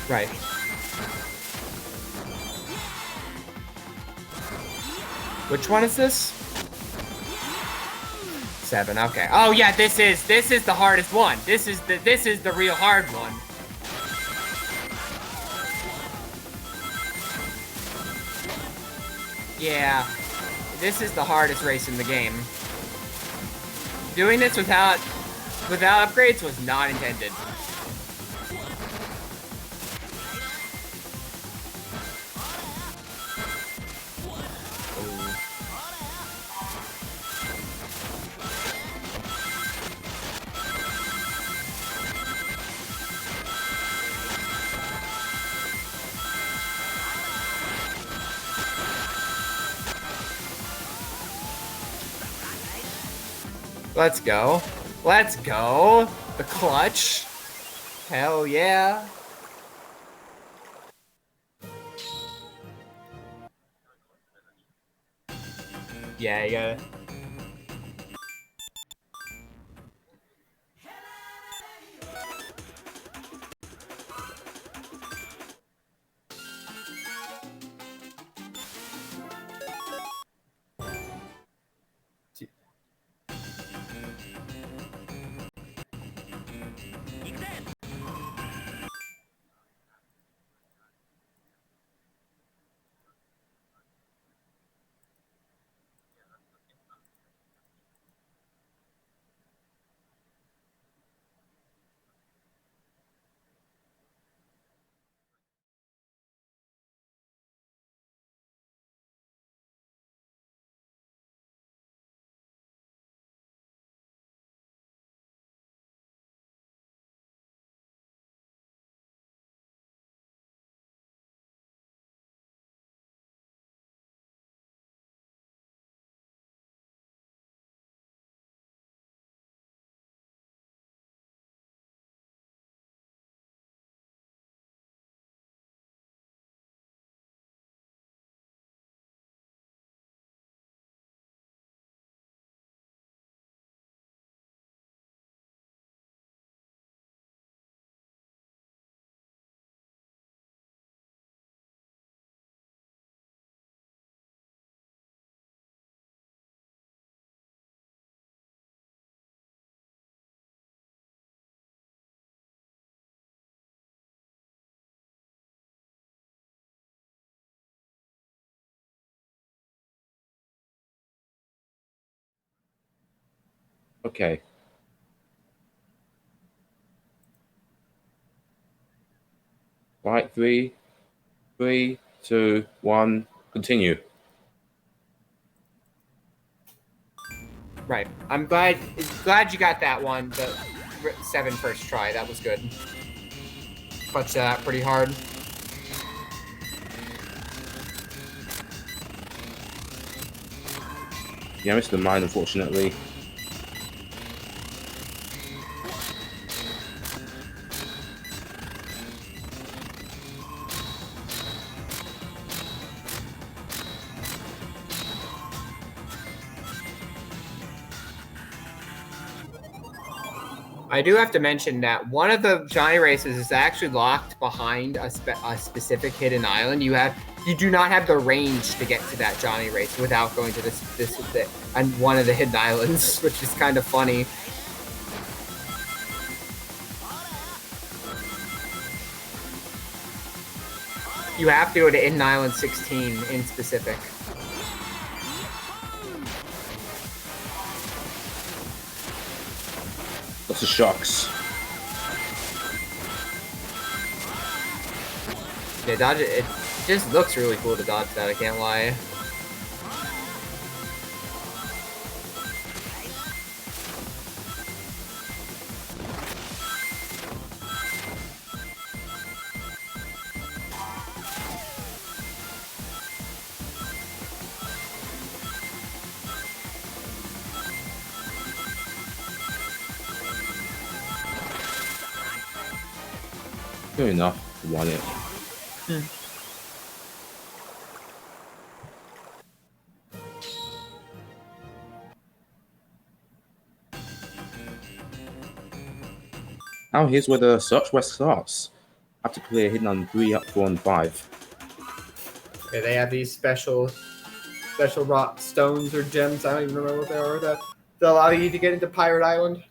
Right. Which one is this? 7. Okay. Oh yeah, this is the hardest one. This is the real hard one. Yeah, this is the hardest race in the game. Doing this without upgrades was not intended. Let's go. Let's go. The clutch. Hell yeah. Yeah, you gotta. Okay. Right, 3, 2, 1, continue. Right. I'm glad you got that one. The 7 first try. That was good. Clutch that pretty hard. Yeah, I missed the mine, unfortunately. I do have to mention that one of the Johnny races is actually locked behind a specific hidden island. You do not have the range to get to that Johnny race without going to this and one of the hidden islands, which is kind of funny. You have to go to Hidden Island 16 in specific. Lots of shocks. Yeah, dodge it. It just looks really cool to dodge that, I can't lie. Good enough to win it. Now here's where the search quest starts. Have to clear hidden on 3, up 4, and 5. Okay, they have these special rock stones or gems. I don't even remember what they are. That allow you to get into Pirate Island.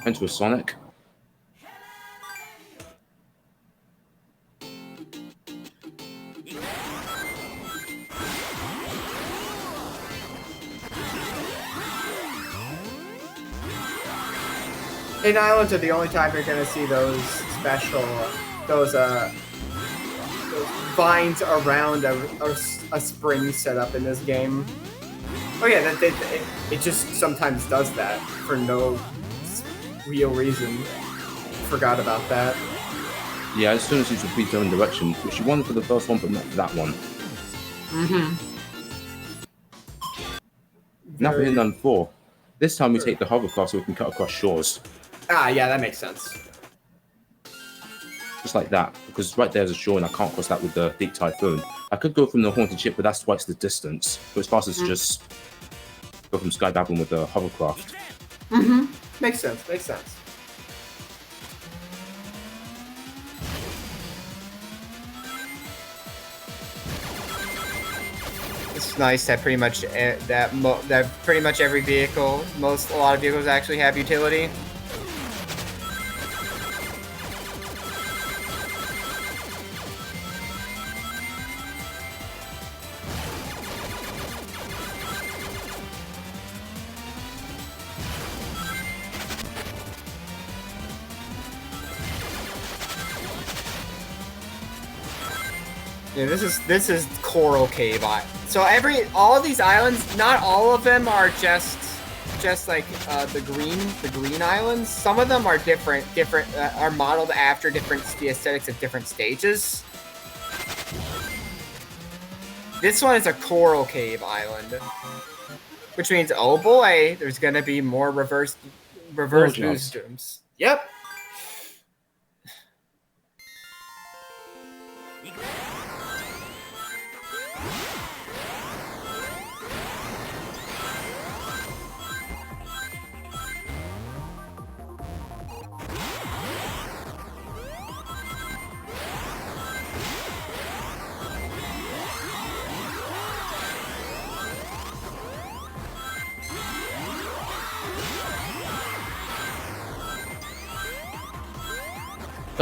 Enter a Sonic. In Islands are the only time you're gonna see those special, those vines around a spring setup in this game. Oh yeah, it just sometimes does that for no real reason. Forgot about that. Yeah, as soon as you repeat your own direction, which you won for the first one, but not for that one. Now for Hidden 4. This time we take the hovercraft so we can cut across shores. Ah, yeah, that makes sense. Just like that, because right there's a shore and I can't cross that with the Deep Typhoon. I could go from the Haunted Ship, but that's twice the distance. So it's fastest to just go from Sky Babylon with the hovercraft. Makes sense, makes sense. It's nice that pretty much that pretty much every vehicle, a lot of vehicles actually have utility. Yeah, this is Coral Cave. So all of these islands, not all of them are just like the green islands. Some of them are different are modeled after the aesthetics of different stages. This one is a Coral Cave island, which means, oh boy, there's gonna be more reverse boost rooms. Yep.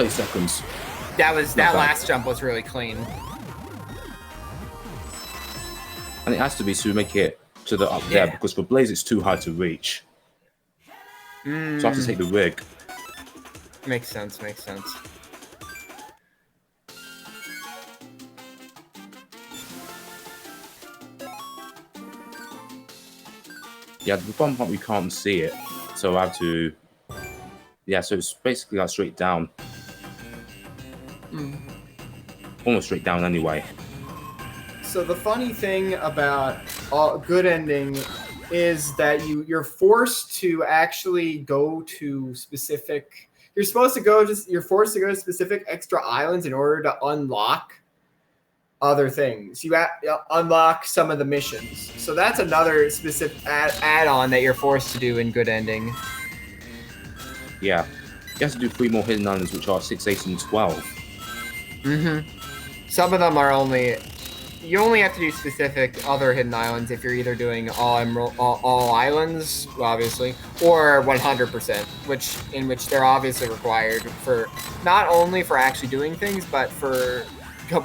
Seconds. That last jump was really clean. And it has to be to make it to the up there, because for Blaze it's too high to reach. So I have to take the rig. Makes sense, makes sense. Yeah, the bottom part we can't see it, so I have to. Yeah, so it's basically like straight down. Almost straight down anyway. So the funny thing about good ending is that you're forced to actually go to specific. You're forced to go to specific extra islands in order to unlock other things. You unlock some of the missions. So that's another specific add-on that you're forced to do in good ending. Yeah, you have to do 3 more hidden islands, which are 6, 8, and 12. Some of them are you only have to do specific other hidden islands if you're either doing all islands, obviously, or 100%, in which they're obviously required for not only for actually doing things, but for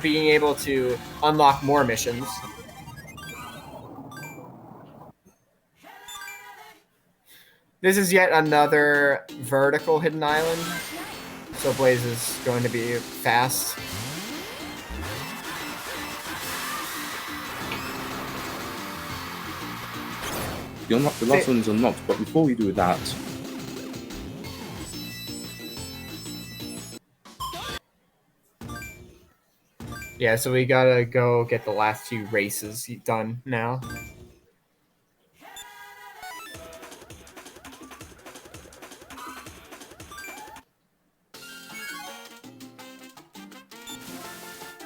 being able to unlock more missions. This is yet another vertical hidden island, so Blaze is going to be fast. The last one is unlocked, but before we do that, yeah, so we gotta go get the last 2 races done now.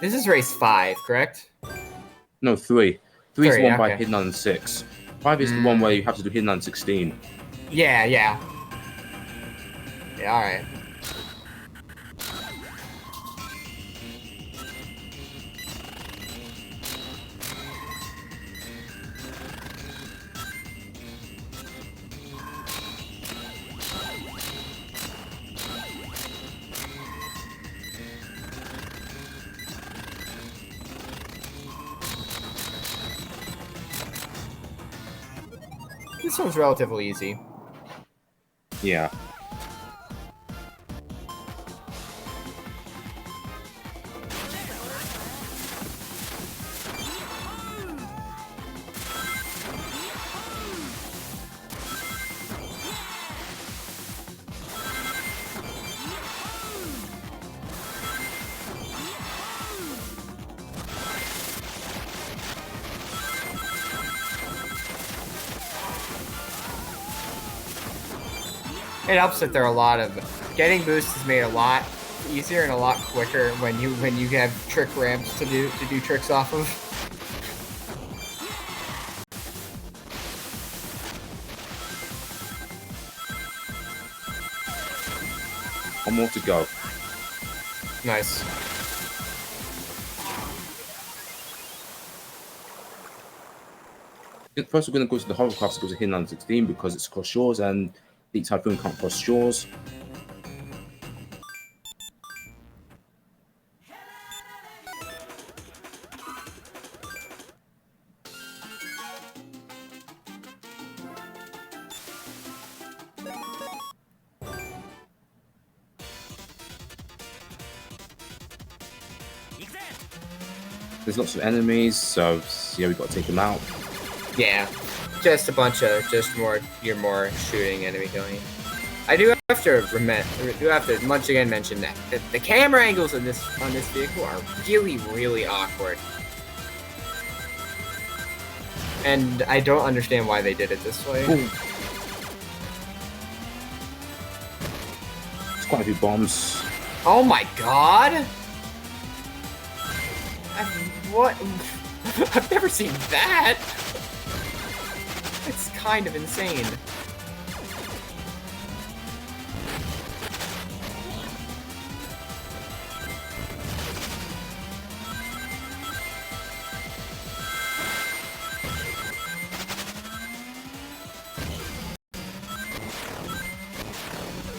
This is race 5, correct? no, 3. 3 is the one by okay. hidden island 6. 5 is the one where you have to do hidden island 16. Yeah, alright. This one's relatively easy. Yeah. It helps that there are a lot of getting boosts is made a lot easier and a lot quicker when you have trick ramps to do tricks off of. One more to go. Nice. First, we're going to go to the hovercraft to go to Hinland 16 because it's across shores and the Typhoon can't cross shores. There's lots of enemies, so yeah, we've got to take them out. Yeah, just a bunch of your more shooting enemy killing. I do have to once again mention that the camera angles on this vehicle are really awkward, and I don't understand why they did it this way. Ooh. There's quite a few bombs. Oh my god! What? I've never seen that! It's kind of insane.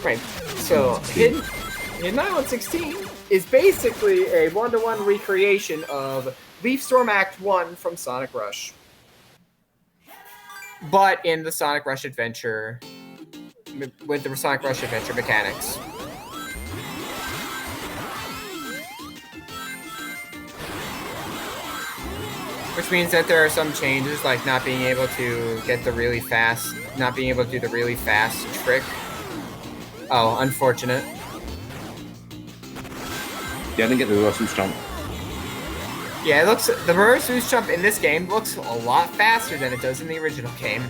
Right, so Hidden Island 16 is basically a one-to-one recreation of Leaf Storm Act 1 from Sonic Rush. But in the Sonic Rush Adventure, with the Sonic Rush Adventure mechanics. Which means that there are some changes, like not being able to get the really fast, not being able to do the really fast trick. Oh, unfortunate. Yeah, I didn't get the reverse boost jump. Yeah, it looks, the reverse boost jump in this game looks a lot faster than it does in the original game.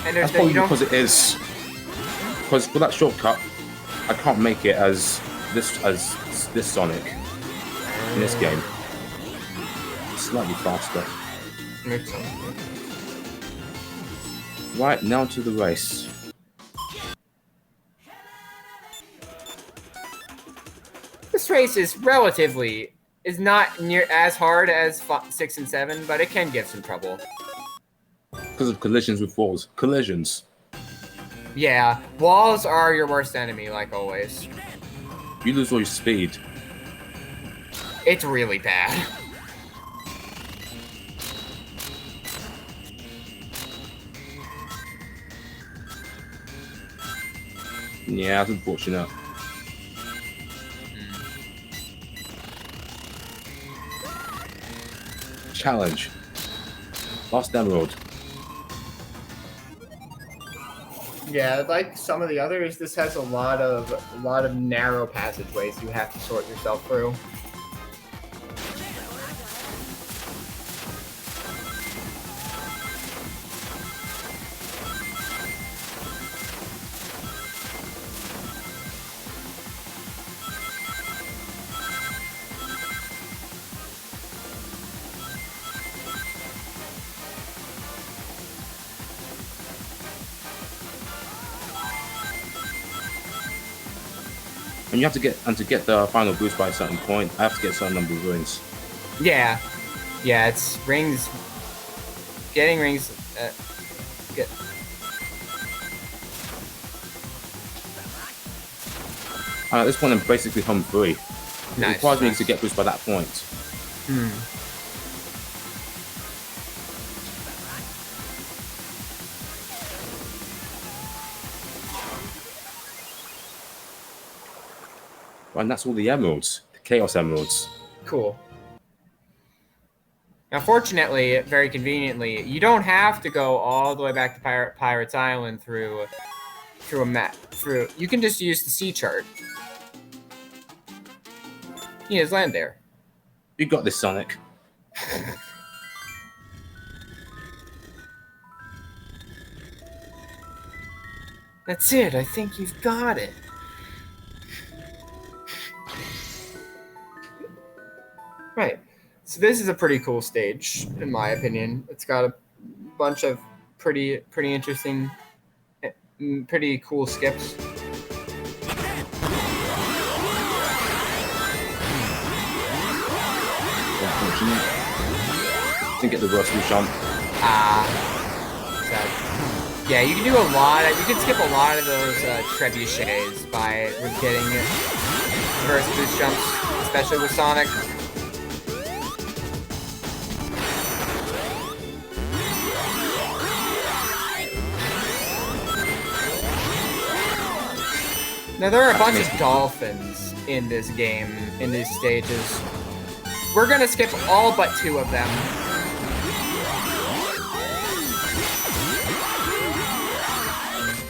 And there's That's probably because it is. Because for that shortcut, I can't make it as this Sonic in this game. It's slightly faster. Makes sense. Right, now to the race. This race is not near as hard as 6 and 7, but it can give some trouble. Because of collisions with walls. Collisions. Yeah, walls are your worst enemy, like always. You lose all your speed. It's really bad. Yeah, that's unfortunate. Challenge. Lost Emerald. Yeah, like some of the others, this has a lot of narrow passageways you have to sort yourself through. And you have to get the final boost by a certain point. I have to get a certain number of rings. Yeah, yeah, it's rings. Getting rings. At this point, I'm basically home free. It Nice, requires me nice. to get boost by that point. And that's all the emeralds, the Chaos Emeralds. Cool. Now, fortunately, very conveniently, you don't have to go all the way back to Pirates Island through a map. You can just use the sea chart. You just land there. You got this, Sonic. That's it. I think you've got it. Right. So this is a pretty cool stage, in my opinion. It's got a bunch of pretty interesting, pretty cool skips. Didn't get the versatile jump. Yeah, you can do a lot. You can skip a lot of those trebuchets by getting reverse boost jumps, especially with Sonic. Now there are a bunch of dolphins in this game, in these stages. We're gonna skip all but 2 of them.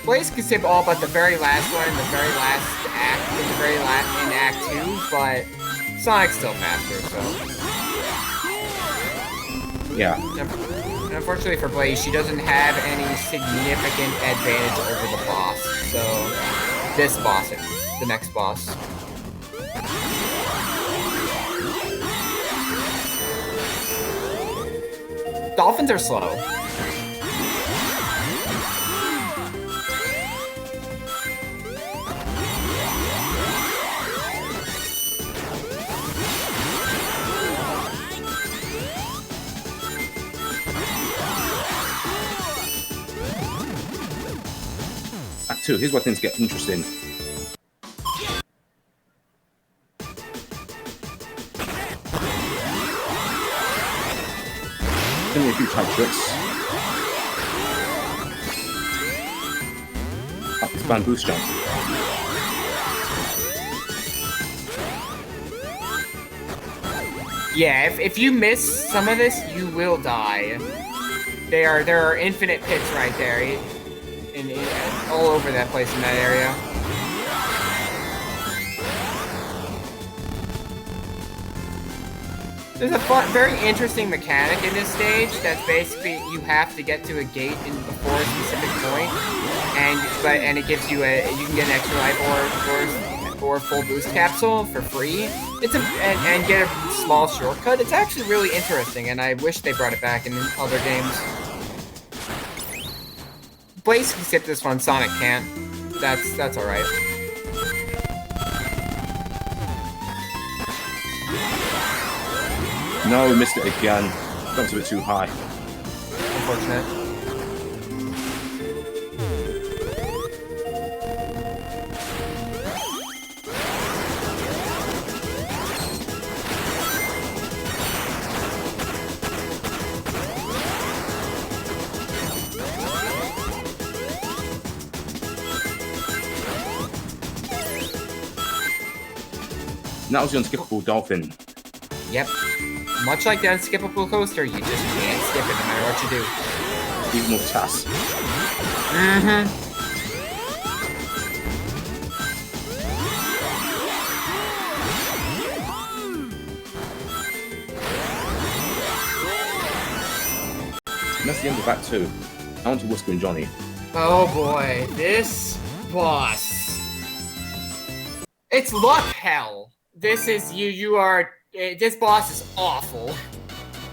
Blaze can skip all but the very last one in the very last act, in Act 2, but Sonic's still faster, so. Yeah. Unfortunately for Blaze, she doesn't have any significant advantage over the boss, so this boss, the next boss. Dolphins are slow. Act 2, here's where things get interesting. Give me a few type tricks. Up this bamboo jump. Yeah, if you miss some of this, you will die. There are infinite pits right there, all over that place in that area. There's a very interesting mechanic in this stage that's basically you have to get to a gate before a specific point, and it gives you you can get an extra life or full boost capsule for free. And get a small shortcut. It's actually really interesting, and I wish they brought it back in other games. Blaze can skip this one, Sonic can't. That's all right. No, we missed it again. Got a bit too high. Unfortunate. And that was the unskippable dolphin. Yep. Much like the unskippable coaster, you just can't skip it no matter what you do. Even with TAS. And that's the end of Act 2. I want to Whisker and Johnny. Oh boy, this boss. It's luck hell. This is this boss is awful.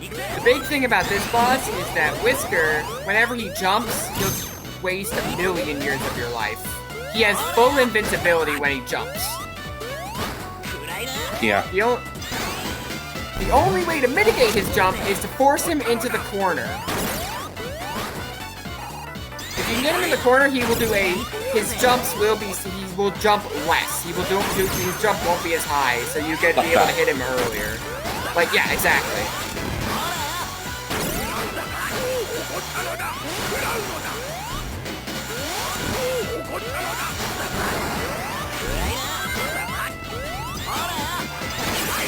The big thing about this boss is that Whisker, whenever he jumps, he'll waste 1,000,000 years of your life. He has full invincibility when he jumps. Yeah. The only way to mitigate his jump is to force him into the corner. If you get him in the corner, he will jump less. His jump won't be as high, so you get be able to hit him earlier. Like, yeah, exactly.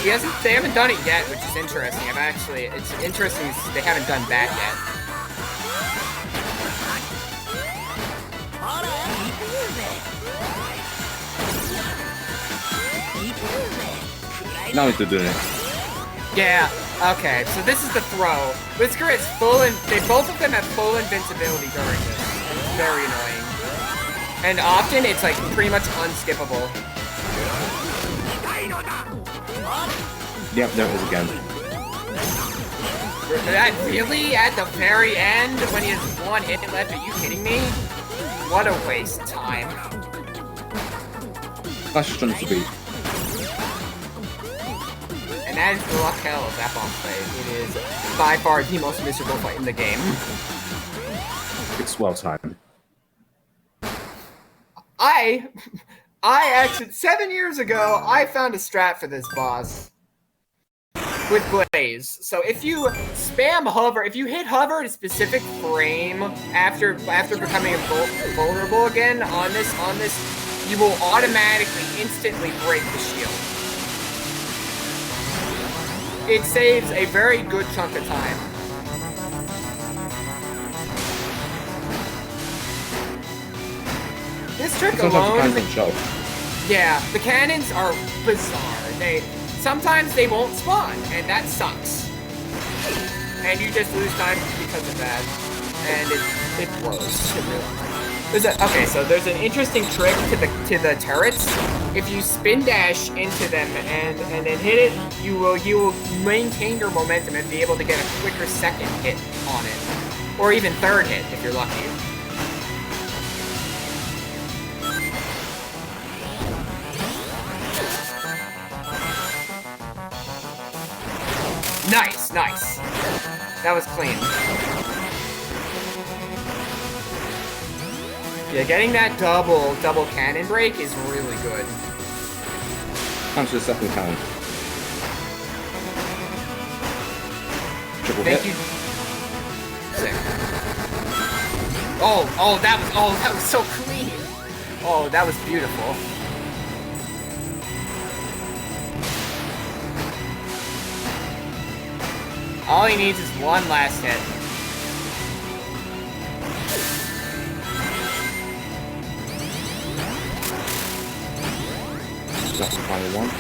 They haven't done it yet, which is interesting. It's interesting they haven't done that yet. Now he's doing it. Yeah. Okay. So this is the throw. Whisker is full, and both of them have full invincibility during this. It's very annoying. And often it's like pretty much unskippable. Yep, there it is again. That really at the very end when he has one hit left? Are you kidding me? What a waste of time. That's just trying to beat. And that is the luck hell of that bomb play. It is by far the most miserable fight in the game. It's well timed. I actually 7 years ago I found a strat for this boss with Blaze. So if you spam hover, if you hit hover at a specific frame after becoming vulnerable again on this, you will automatically instantly break the shield. It saves a very good chunk of time. This trick alone. Yeah, the cannons are bizarre. Sometimes they won't spawn, and that sucks. And you just lose time because of that. And it blows. Okay, so there's an interesting trick to the turrets. If you spin dash into them and then hit it, you will maintain your momentum and be able to get a quicker second hit on it, or even third hit if you're lucky. Nice, nice. That was clean. Yeah, getting that double cannon break is really good. Comes to the second cannon. Triple Thank hit. you. Sick. Oh, that was so clean. Oh, that was beautiful. All he needs is one last hit. That's the final one.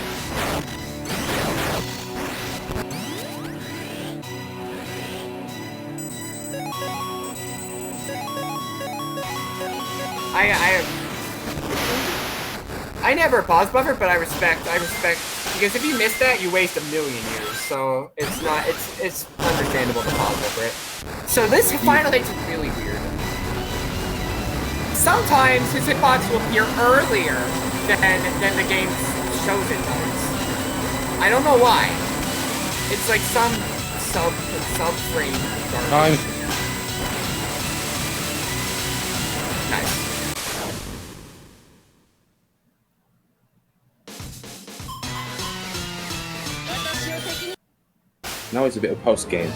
I never pause buffer, but I respect, because if you miss that, you waste a million years, so it's understandable to pause buffer it. So this final hit's really weird. Sometimes his hitbox will appear earlier than the game shows it does. I don't know why. It's like some sub-frame. Time. Nice. Now it's a bit of post game.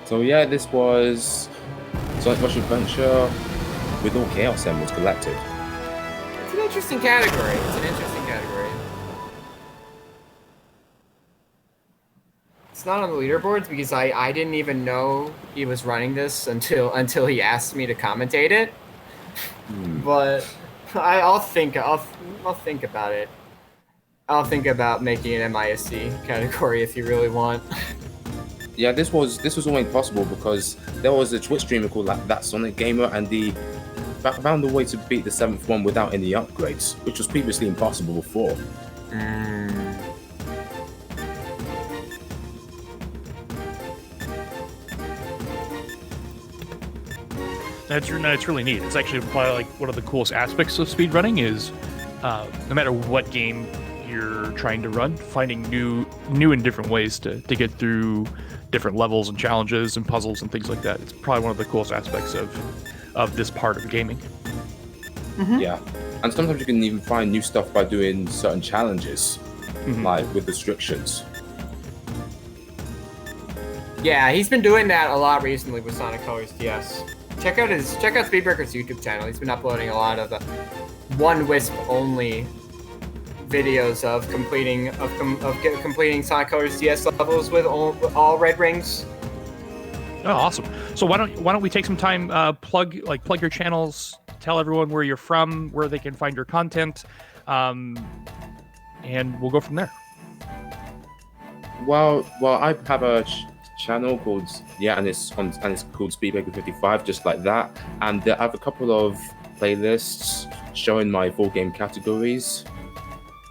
So yeah, this was Sonic Rush Adventure with all Chaos Emeralds collected. It's an interesting category. It's not on the leaderboards because I didn't even know he was running this until he asked me to commentate it. But I'll think about it. I'll think about making an MISC category if you really want. Yeah, this was only possible because there was a Twitch streamer called That Sonic Gamer, and he found a way to beat the 7th one without any upgrades, which was previously impossible before. That's really neat. It's actually probably like one of the coolest aspects of speedrunning is no matter what game you're trying to run, finding new and different ways to get through different levels and challenges and puzzles and things like that. It's probably one of the coolest aspects of this part of gaming. Yeah, and sometimes you can even find new stuff by doing certain challenges, like with restrictions. Yeah, he's been doing that a lot recently with Sonic Colors DS. check out Speedbreaker's YouTube channel. He's been uploading a lot of the one wisp only videos of completing Sonic Colors DS levels with all red rings. Oh, awesome! So why don't we take some time, plug your channels, tell everyone where you're from, where they can find your content, and we'll go from there. Well, I have a channel called and it's called Speedbreaker55, just like that. And I have a couple of playlists showing my full game categories,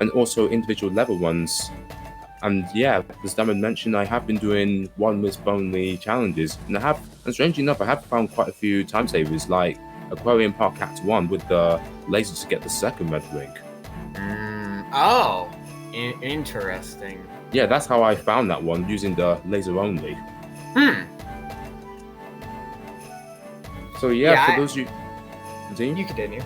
and also individual level ones. And yeah, as Damon mentioned, I have been doing one wisp only challenges, and strangely enough, I have found quite a few time savers, like Aquarium Park Act 1 with the laser to get the second red ring. Interesting. Yeah, that's how I found that one, using the laser only. So for those you continue.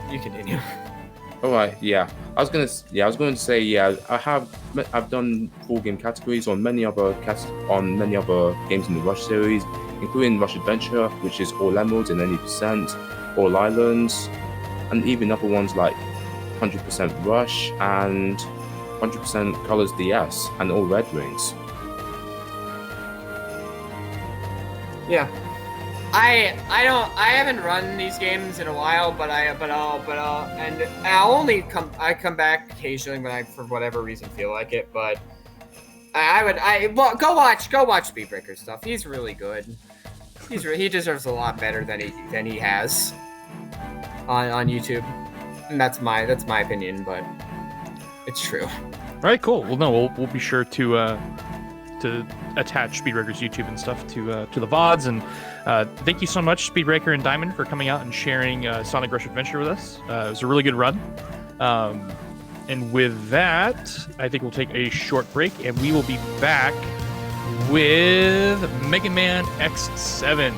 All right, yeah. I was going to say I've done full game categories on many other games in the Rush series, including Rush Adventure, which is all emeralds and any percent, all islands, and even other ones like 100% Rush and 100% Colors DS and all red rings. Yeah. I haven't run these games in a while, but I'll only come back occasionally when I, for whatever reason, feel like it. But go watch Speedbreaker stuff. He's really good. He deserves a lot better than he has on YouTube. And that's my opinion, but it's true. All right, cool. Well, no, we'll be sure to attach Speedbreaker's YouTube and stuff to the VODs. And thank you so much, Speedbreaker and Diamond, for coming out and sharing Sonic Rush Adventure with us. It was a really good run. And with that, I think we'll take a short break, and we will be back with Mega Man X7.